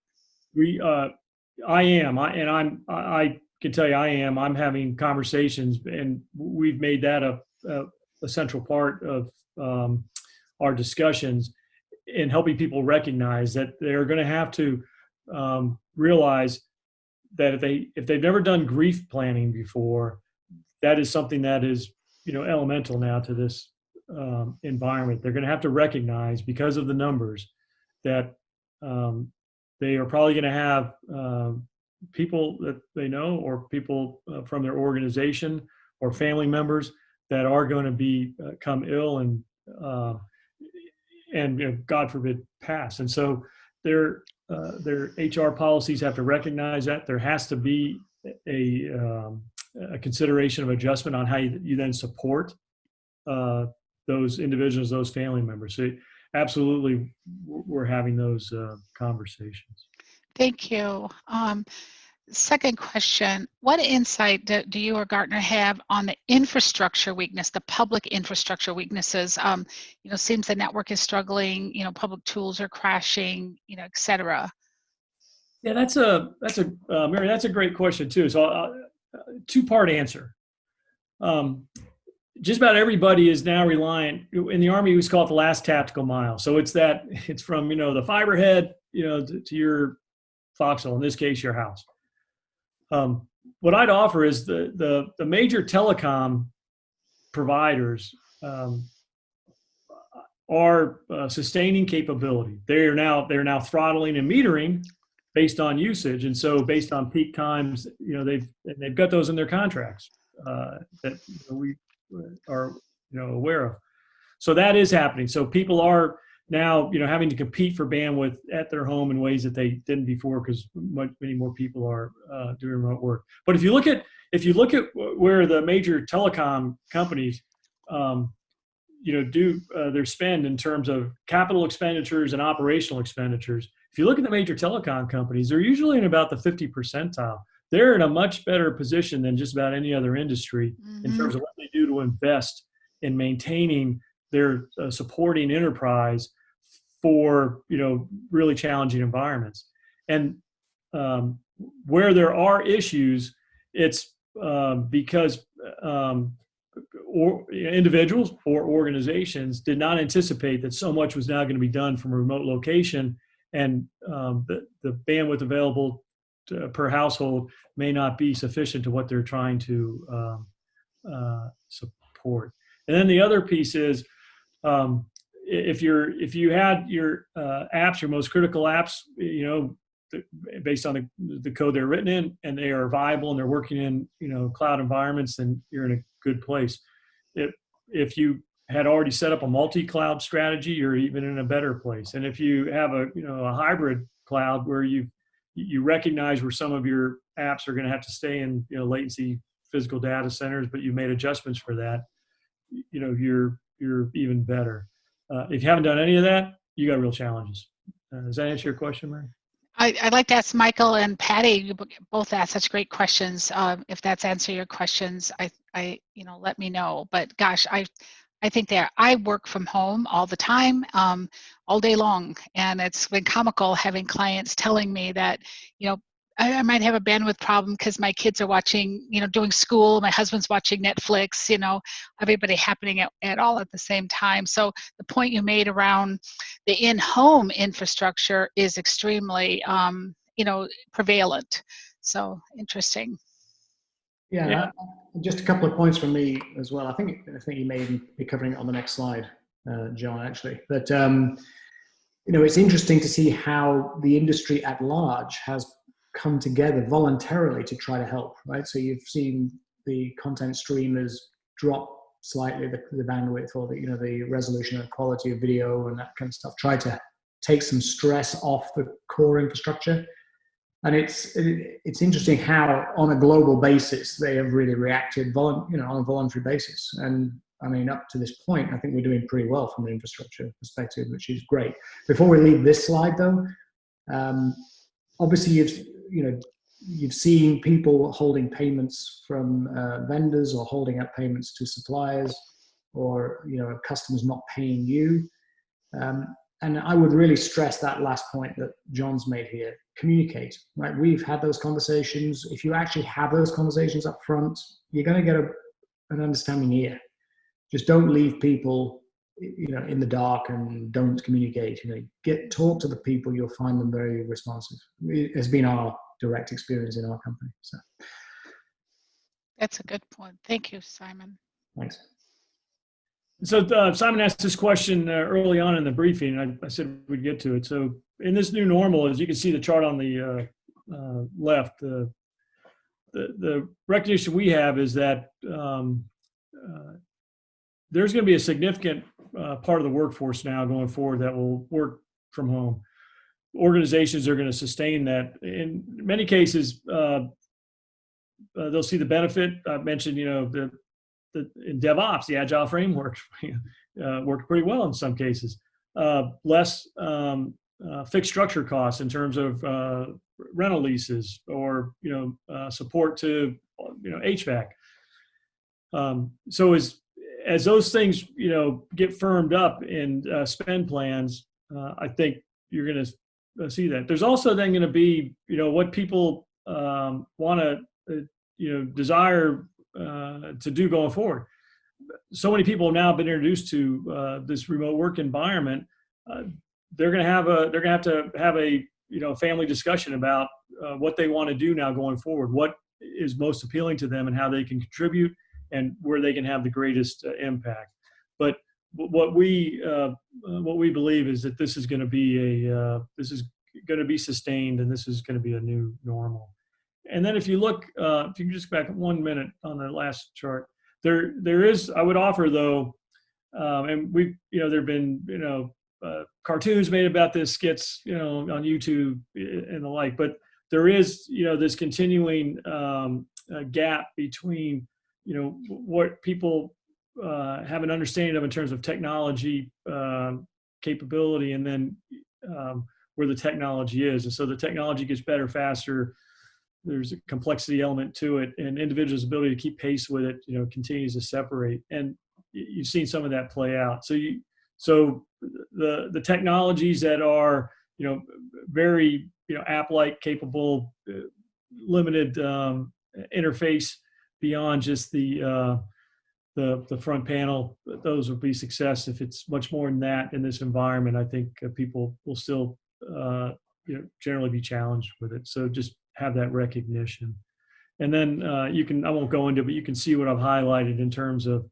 I am, I can tell you I am. I'm having conversations, and we've made that a central part of our discussions in helping people recognize that they're going to have to realize that if they've never done grief planning before, that is something that is, you know, elemental now to this environment. They're going to have to recognize, because of the numbers, that they are probably going to have people that they know or people from their organization or family members that are going to become ill and you know, God forbid, pass. And so their HR policies have to recognize that. There has to be a consideration of adjustment on how you then support those individuals, those family members. So absolutely, we're having those conversations. Thank you. Second question, what insight do you or Gartner have on the infrastructure weakness, the public infrastructure weaknesses? You know, seems the network is struggling, you know, public tools are crashing, you know, et cetera. Yeah, Mary, that's a great question too. So 2-part answer. Just about everybody is now reliant. In the Army, we used to call it the last tactical mile. So it's from, you know, the fiber head, you know, to your foxhole, in this case, your house. What I'd offer is the major telecom providers are sustaining capability. They're now throttling and metering based on usage, and so based on peak times, you know, they've got those in their contracts that we are, you know, aware of. So that is happening. So people are now, you know, having to compete for bandwidth at their home in ways that they didn't before, because many more people are doing remote work. But if you look at where the major telecom companies, you know, do their spend in terms of capital expenditures and operational expenditures, if you look at the major telecom companies, they're usually in about the 50 percentile. they're in a much better position than just about any other industry in Mhm. terms of what they do to invest in maintaining their supporting enterprise for really challenging environments. And um, where there are issues, it's because or individuals or organizations did not anticipate that so much was now going to be done from a remote location, and the bandwidth available per household may not be sufficient to what they're trying to support. And then the other piece is, if you had your apps, your most critical apps, based on the code they're written in, and they are viable and they're working in cloud environments, then you're in a good place. If you had already set up a multi-cloud strategy, you're even in a better place. And if you have a hybrid cloud where you recognize where some of your apps are going to have to stay in latency physical data centers, but you made adjustments for that, you're even better. If you haven't done any of that, you got real challenges. Does that answer your question, Mary? I'd like to ask Michael and Patty. You both asked such great questions. If that's answer your questions, let me know. But gosh, I think that I work from home all the time, all day long, and it's been comical having clients telling me that, I might have a bandwidth problem because my kids are watching, doing school, my husband's watching Netflix, everybody happening at all at the same time. So the point you made around the in-home infrastructure is extremely, prevalent. So interesting. Yeah, just a couple of points from me as well. I think you may even be covering it on the next slide, John, actually. But it's interesting to see how the industry at large has come together voluntarily to try to help, right? So you've seen the content streamers drop slightly the bandwidth or the resolution and quality of video and that kind of stuff, try to take some stress off the core infrastructure. And it's interesting how on a global basis they have really reacted on a voluntary basis. And I mean, up to this point, I think we're doing pretty well from an infrastructure perspective, which is great. Before we leave this slide though, obviously you've seen people holding payments from vendors or holding up payments to suppliers, or customers not paying you. And I would really stress that last point that John's made here. Communicate, right? We've had those conversations. If you actually have those conversations up front, you're going to get an understanding ear. Just don't leave people, in the dark and don't communicate. Talk to the people. You'll find them very responsive. It has been our direct experience in our company. So That's a good point. Thank you, Simon. thanks. So Simon asked this question early on in the briefing. I said we'd get to it. So in this new normal, as you can see the chart on the left, the recognition we have is that there's going to be a significant part of the workforce now going forward that will work from home. Organizations are going to sustain that. In many cases, they'll see the benefit. I mentioned, in DevOps, the Agile framework worked pretty well in some cases. Less fixed structure costs in terms of rental leases or support to HVAC. So as those things get firmed up in spend plans, I think you're going to see that. There's also then going to be what people want to desire to do going forward. So many people have now been introduced to this remote work environment. They're going to have to have a family discussion about what they want to do now going forward. What is most appealing to them and how they can contribute and where they can have the greatest impact. But what we believe is that this is going to be sustained, and this is going to be a new normal. And then if you look, if you can just go back 1 minute on the last chart, there is, I would offer though, and we, there've been, cartoons made about this, skits, on YouTube and the like, but there is, this continuing gap between, what people have an understanding of in terms of technology capability, and then where the technology is. And so the technology gets better, faster, there's a complexity element to it, and individuals' ability to keep pace with it, continues to separate. And you've seen some of that play out. So the technologies that are, very, app-like capable, limited interface beyond just the front panel, those will be success. If it's much more than that in this environment, I think people will still, generally be challenged with it. So just have that recognition. And then I won't go into, but you can see what I've highlighted in terms of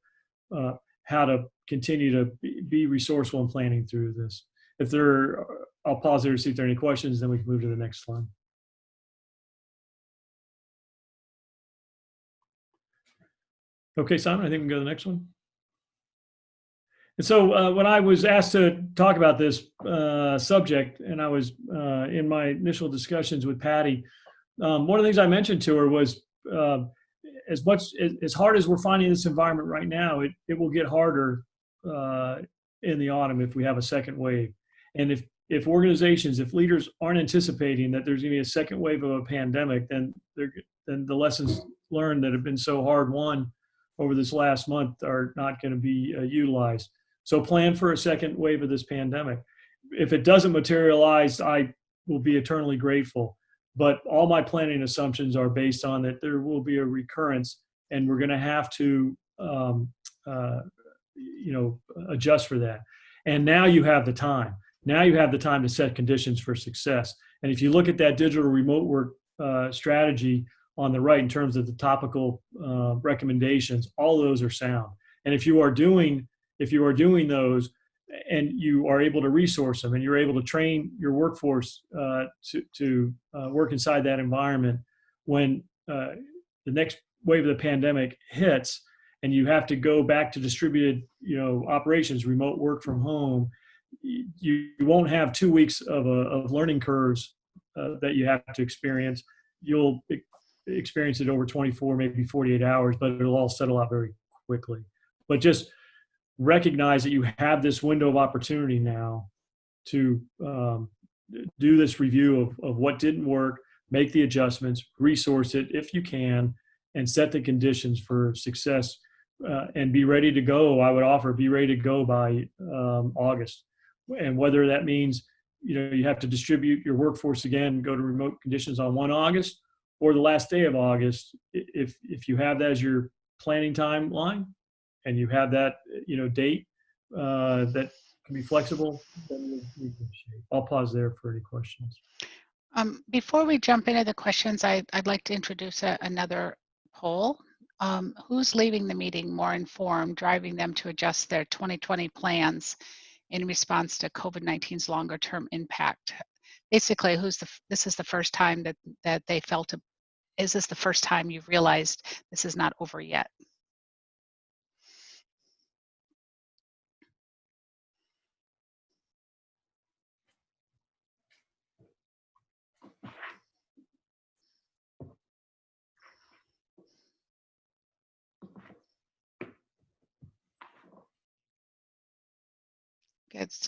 how to continue to be resourceful in planning through this. I'll pause there to see if there are any questions, then we can move to the next slide. Okay, Simon, I think we can go to the next one. And so when I was asked to talk about this subject, and I was in my initial discussions with Patty, one of the things I mentioned to her was as hard as we're finding this environment right now, it will get harder in the autumn if we have a second wave. And if organizations, if leaders aren't anticipating that there's going to be a second wave of a pandemic, then the lessons learned that have been so hard won over this last month are not going to be utilized. So plan for a second wave of this pandemic. If it doesn't materialize, I will be eternally grateful. But all my planning assumptions are based on that there will be a recurrence, and we're going to have to, adjust for that. And now you have the time. Now you have the time to set conditions for success. And if you look at that digital remote work strategy on the right in terms of the topical recommendations, all those are sound. And if you are doing those, and you are able to resource them, and you're able to train your workforce to work inside that environment, when the next wave of the pandemic hits, and you have to go back to distributed, operations, remote work from home, you won't have 2 weeks of learning curves that you have to experience. You'll experience it over 24, maybe 48 hours, but it'll all settle out very quickly. But just recognize that you have this window of opportunity now to do this review of what didn't work, make the adjustments, resource it if you can, and set the conditions for success, and be ready to go. I would offer be ready to go by August. And whether that means you have to distribute your workforce again, go to remote conditions on 1 August or the last day of August, if you have that as your planning timeline, and you have that date that can be flexible, then we can shape. I'll pause there for any questions. Before we jump into the questions, I'd like to introduce another poll. Who's leaving the meeting more informed, driving them to adjust their 2020 plans in response to COVID-19's longer term impact? Basically, this is the first time that they felt is this the first time you've realized this is not over yet?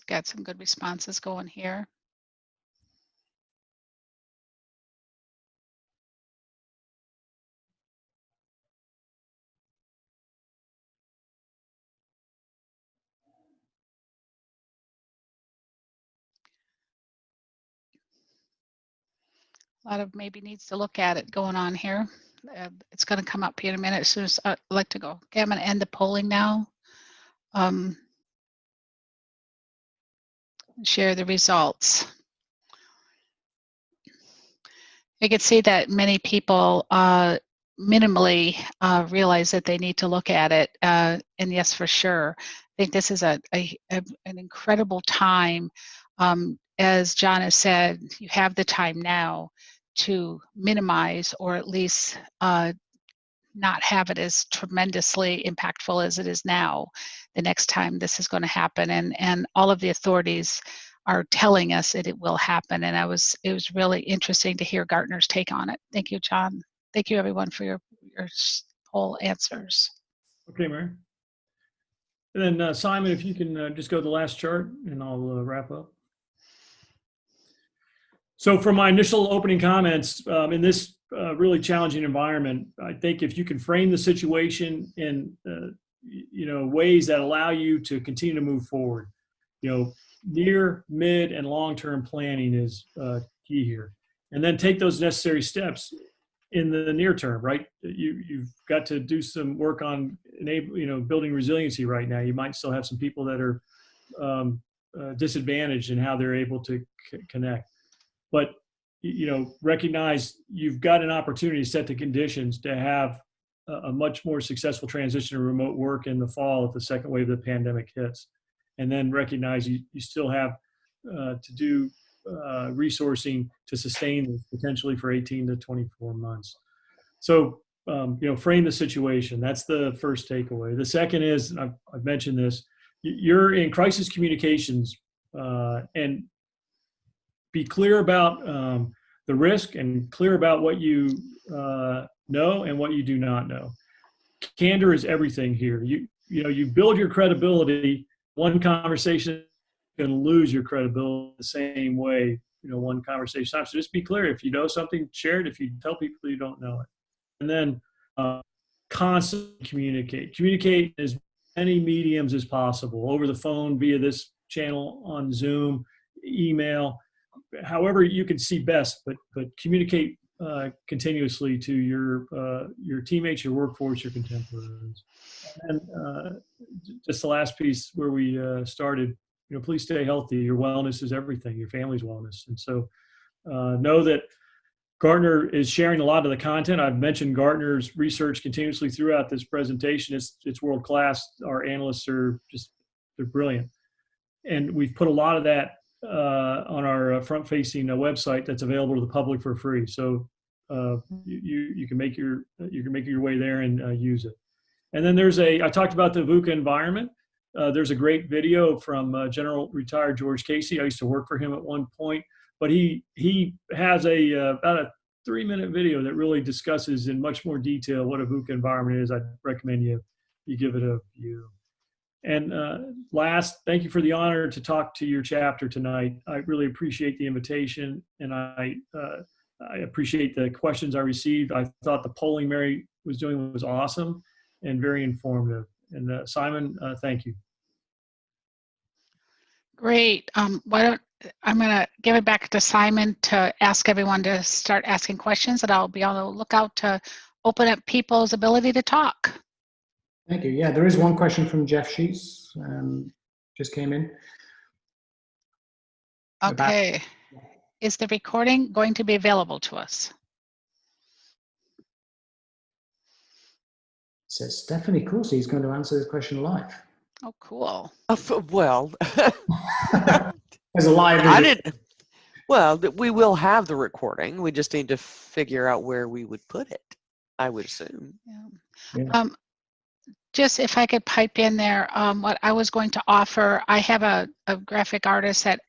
Got some good responses going here. A lot of maybe needs to look at it going on here. It's going to come up here in a minute as soon as I'd like to go. Okay, I'm going to end the polling now. Share the results. You can see that many people minimally realize that they need to look at it. And yes, for sure. I think this is an incredible time. As John has said, you have the time now to minimize, or at least not have it as tremendously impactful as it is now the next time this is going to happen. And all of the authorities are telling us that it will happen. And it was really interesting to hear Gartner's take on it. Thank you, John. Thank you, everyone, for your poll answers. Okay, Mary. And then Simon, if you can just go to the last chart, and I'll wrap up. So for my initial opening comments, in this really challenging environment, I think if you can frame the situation in ways that allow you to continue to move forward, near, mid, and long-term planning is key here. And then take those necessary steps in the near term, right? You've got to do some work on building resiliency right now. You might still have some people that are disadvantaged in how they're able to connect. But, recognize you've got an opportunity to set the conditions to have a much more successful transition to remote work in the fall if the second wave of the pandemic hits. And then recognize you still have to do resourcing to sustain this potentially for 18 to 24 months. So, frame the situation. That's the first takeaway. The second is, I've mentioned this, you're in crisis communications, and be clear about the risk and clear about what you know and what you do not know. Candor is everything here. You build your credibility. One conversation can lose your credibility the same way, one conversation time. So just be clear. If you know something, share it. If you tell people you don't know it. And then constantly communicate. Communicate as many mediums as possible, over the phone, via this channel, on Zoom, email, however you can see best, but communicate continuously to your teammates, your workforce, your contemporaries. And just the last piece where we started, please stay healthy. Your wellness is everything, your family's wellness. And so know that Gartner is sharing a lot of the content. I've mentioned Gartner's research continuously throughout this presentation. It's world-class. Our analysts they're brilliant. And we've put a lot of that on our front-facing website that's available to the public for free. So you can make your way there and use it. And then I talked about the VUCA environment. There's a great video from General Retired George Casey. I used to work for him at one point, but he has about a 3-minute video that really discusses in much more detail what a VUCA environment is. I'd recommend you give it a view. And last, thank you for the honor to talk to your chapter tonight. I really appreciate the invitation, and I appreciate the questions I received. I thought the polling Mary was doing was awesome and very informative. And Simon, thank you. Great. I'm going to give it back to Simon to ask everyone to start asking questions, and I'll be on the lookout to open up people's ability to talk. Thank you. Yeah, there is one question from Jeff Sheets, just came in. Okay. Is the recording going to be available to us? Says Stephanie Corsi is going to answer this question live. Oh, cool. Well, As a live. I didn't. Well, we will have the recording. We just need to figure out where we would put it, I would assume. Yeah. Yeah. Just if I could pipe in there, what I was going to offer, I have a graphic artist that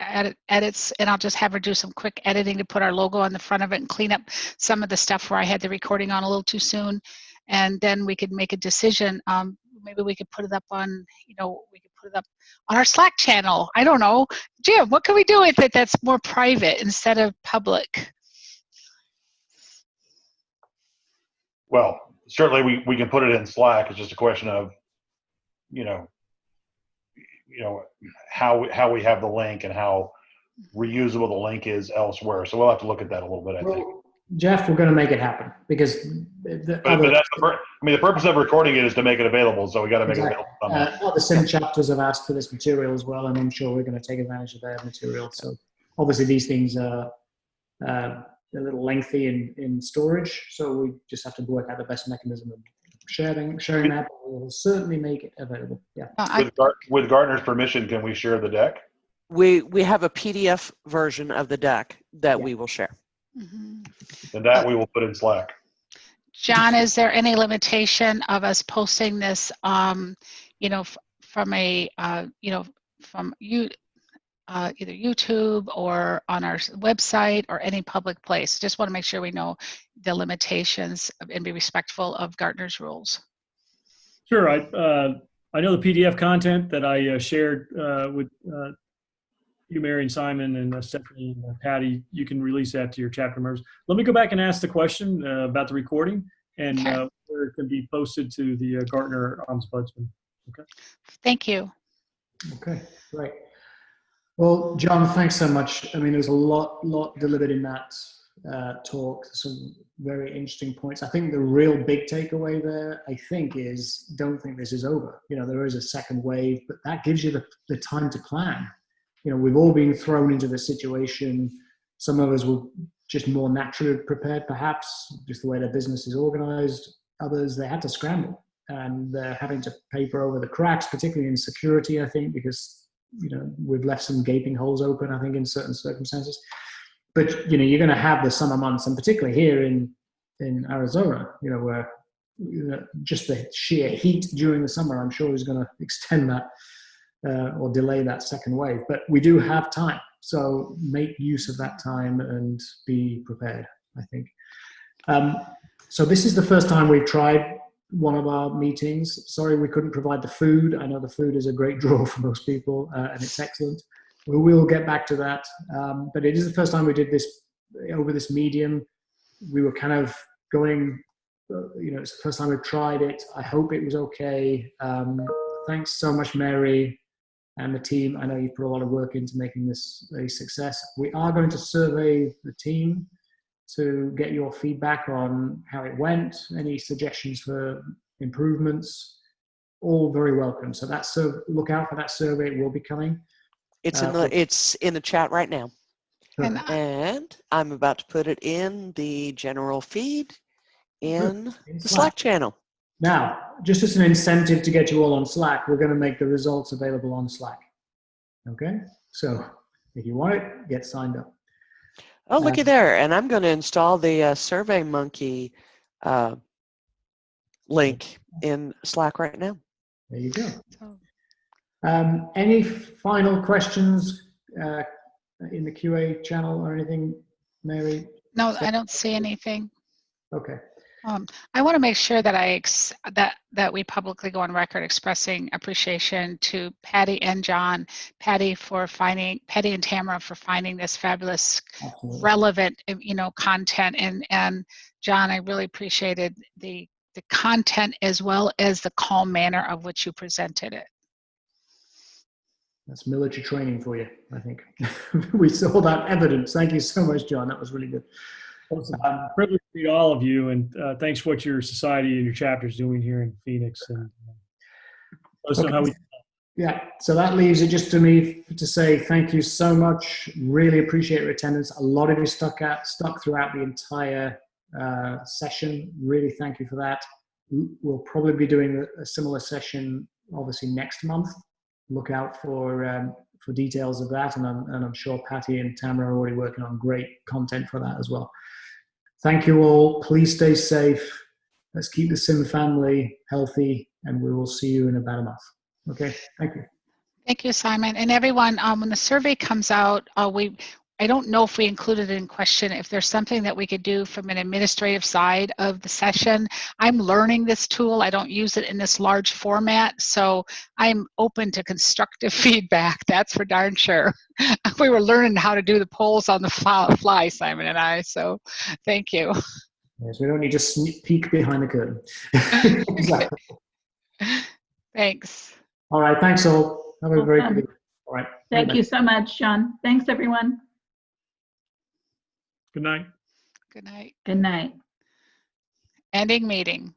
edits, and I'll just have her do some quick editing to put our logo on the front of it and clean up some of the stuff where I had the recording on a little too soon. And then we could make a decision. Maybe we could put it up on, on our Slack channel. I don't know. Jim, what can we do with it that's more private instead of public? Well, certainly we can put it in Slack. It's just a question of, how we have the link and how reusable the link is elsewhere. So we'll have to look at that a little bit, I think. Jeff, we're going to make it happen because But that's the purpose of recording it is to make it available. So we got to make it available. Other sim chapters have asked for this material as well, and I'm sure we're going to take advantage of their material. So obviously these things are a little lengthy in storage, so we just have to work out the best mechanism of sharing that. We'll certainly make it available. Yeah. With Gartner's permission, can we share the deck? We have a PDF version of the deck that we will share. Mm-hmm. And that we will put in Slack. John, is there any limitation of us posting this, from either YouTube or on our website or any public place? Just want to make sure we know the limitations and be respectful of Gartner's rules. Sure. I know the PDF content that I shared would you, Mary and Simon and Stephanie and Patty, you can release that to your chapter members. Let me go back and ask the question about the recording and Okay. where it can be posted to the Gartner Ombudsman. Thank you. Okay, great. Well, John, thanks so much. I mean, there's a lot delivered in that talk. Some very interesting points. I think the real big takeaway there, I think, is don't think this is over. You know, there is a second wave, but that gives you the time to plan. You know, we've all been thrown into this situation. Some of us were just more naturally prepared, perhaps, just the way their business is organized. Others, they had to scramble, and they're having to paper over the cracks, particularly in security, I think, because you know, we've left some gaping holes open, I think, in certain circumstances. But, you know, you're going to have the summer months, and particularly here in Arizona, you know, where just the sheer heat during the summer, I'm sure is going to extend that or delay that second wave. But we do have time. So make use of that time and be prepared, I think. So this is the first time we've tried one of our meetings. Sorry we couldn't provide the food. I know the food is a great draw for most people and it's excellent. We will get back to that. But it is the first time we did this over this medium. We were kind of going, you know, it's the first time we've tried it. I hope it was okay. Thanks so much, Mary and the team. I know you've put a lot of work into making this a success. We are going to survey the team to get your feedback on how it went, any suggestions for improvements, all very welcome. So that's, look out for that survey, it will be coming. It's in the chat right now. And And I'm about to put it in the general feed in In the Slack channel. Now, just as an incentive to get you all on Slack, we're going to make the results available on Slack. Okay? So if you want it, get signed up. Oh, looky there. And I'm going to install the SurveyMonkey link in Slack right now. There you go. so, Any final questions in the QA channel or anything, Mary? no, I don't see anything. Okay. I want to make sure that that we publicly go on record expressing appreciation to Patty and John, Patty and Tamara for finding this fabulous, Absolutely. relevant, you know, content, and John, I really appreciated the content as well as the calm manner of which you presented it. That's military training for you, I think. We saw that evidence. Thank you so much, John. That was really good. Privilege to meet all of you, and thanks for what your society and your chapter is doing here in Phoenix. And let us know how we. Yeah, so that leaves it just to me to say thank you so much. Really appreciate your attendance. A lot of you stuck throughout the entire session. Really thank you for that. We'll probably be doing a similar session, obviously, next month. Look out for details of that, and I'm sure Patty and Tamara are already working on great content for that as well. Thank you all. Please stay safe. Let's keep the Sim family healthy, and we will see you in about a month. Okay, thank you. Thank you, Simon. And everyone, when the survey comes out, I don't know if we included it in question, if there's something that we could do from an administrative side of the session. I'm learning this tool. I don't use it in this large format, so I'm open to constructive feedback. That's for darn sure. We were learning how to do the polls on the fly, Simon and I, so thank you. Yes, we don't need to sneak peek behind the curtain. Exactly. Thanks. All right, thanks all. Have a very good evening. All right. Thank you so much, John. Thanks, everyone. Good night. Good night. Good night. Ending meeting.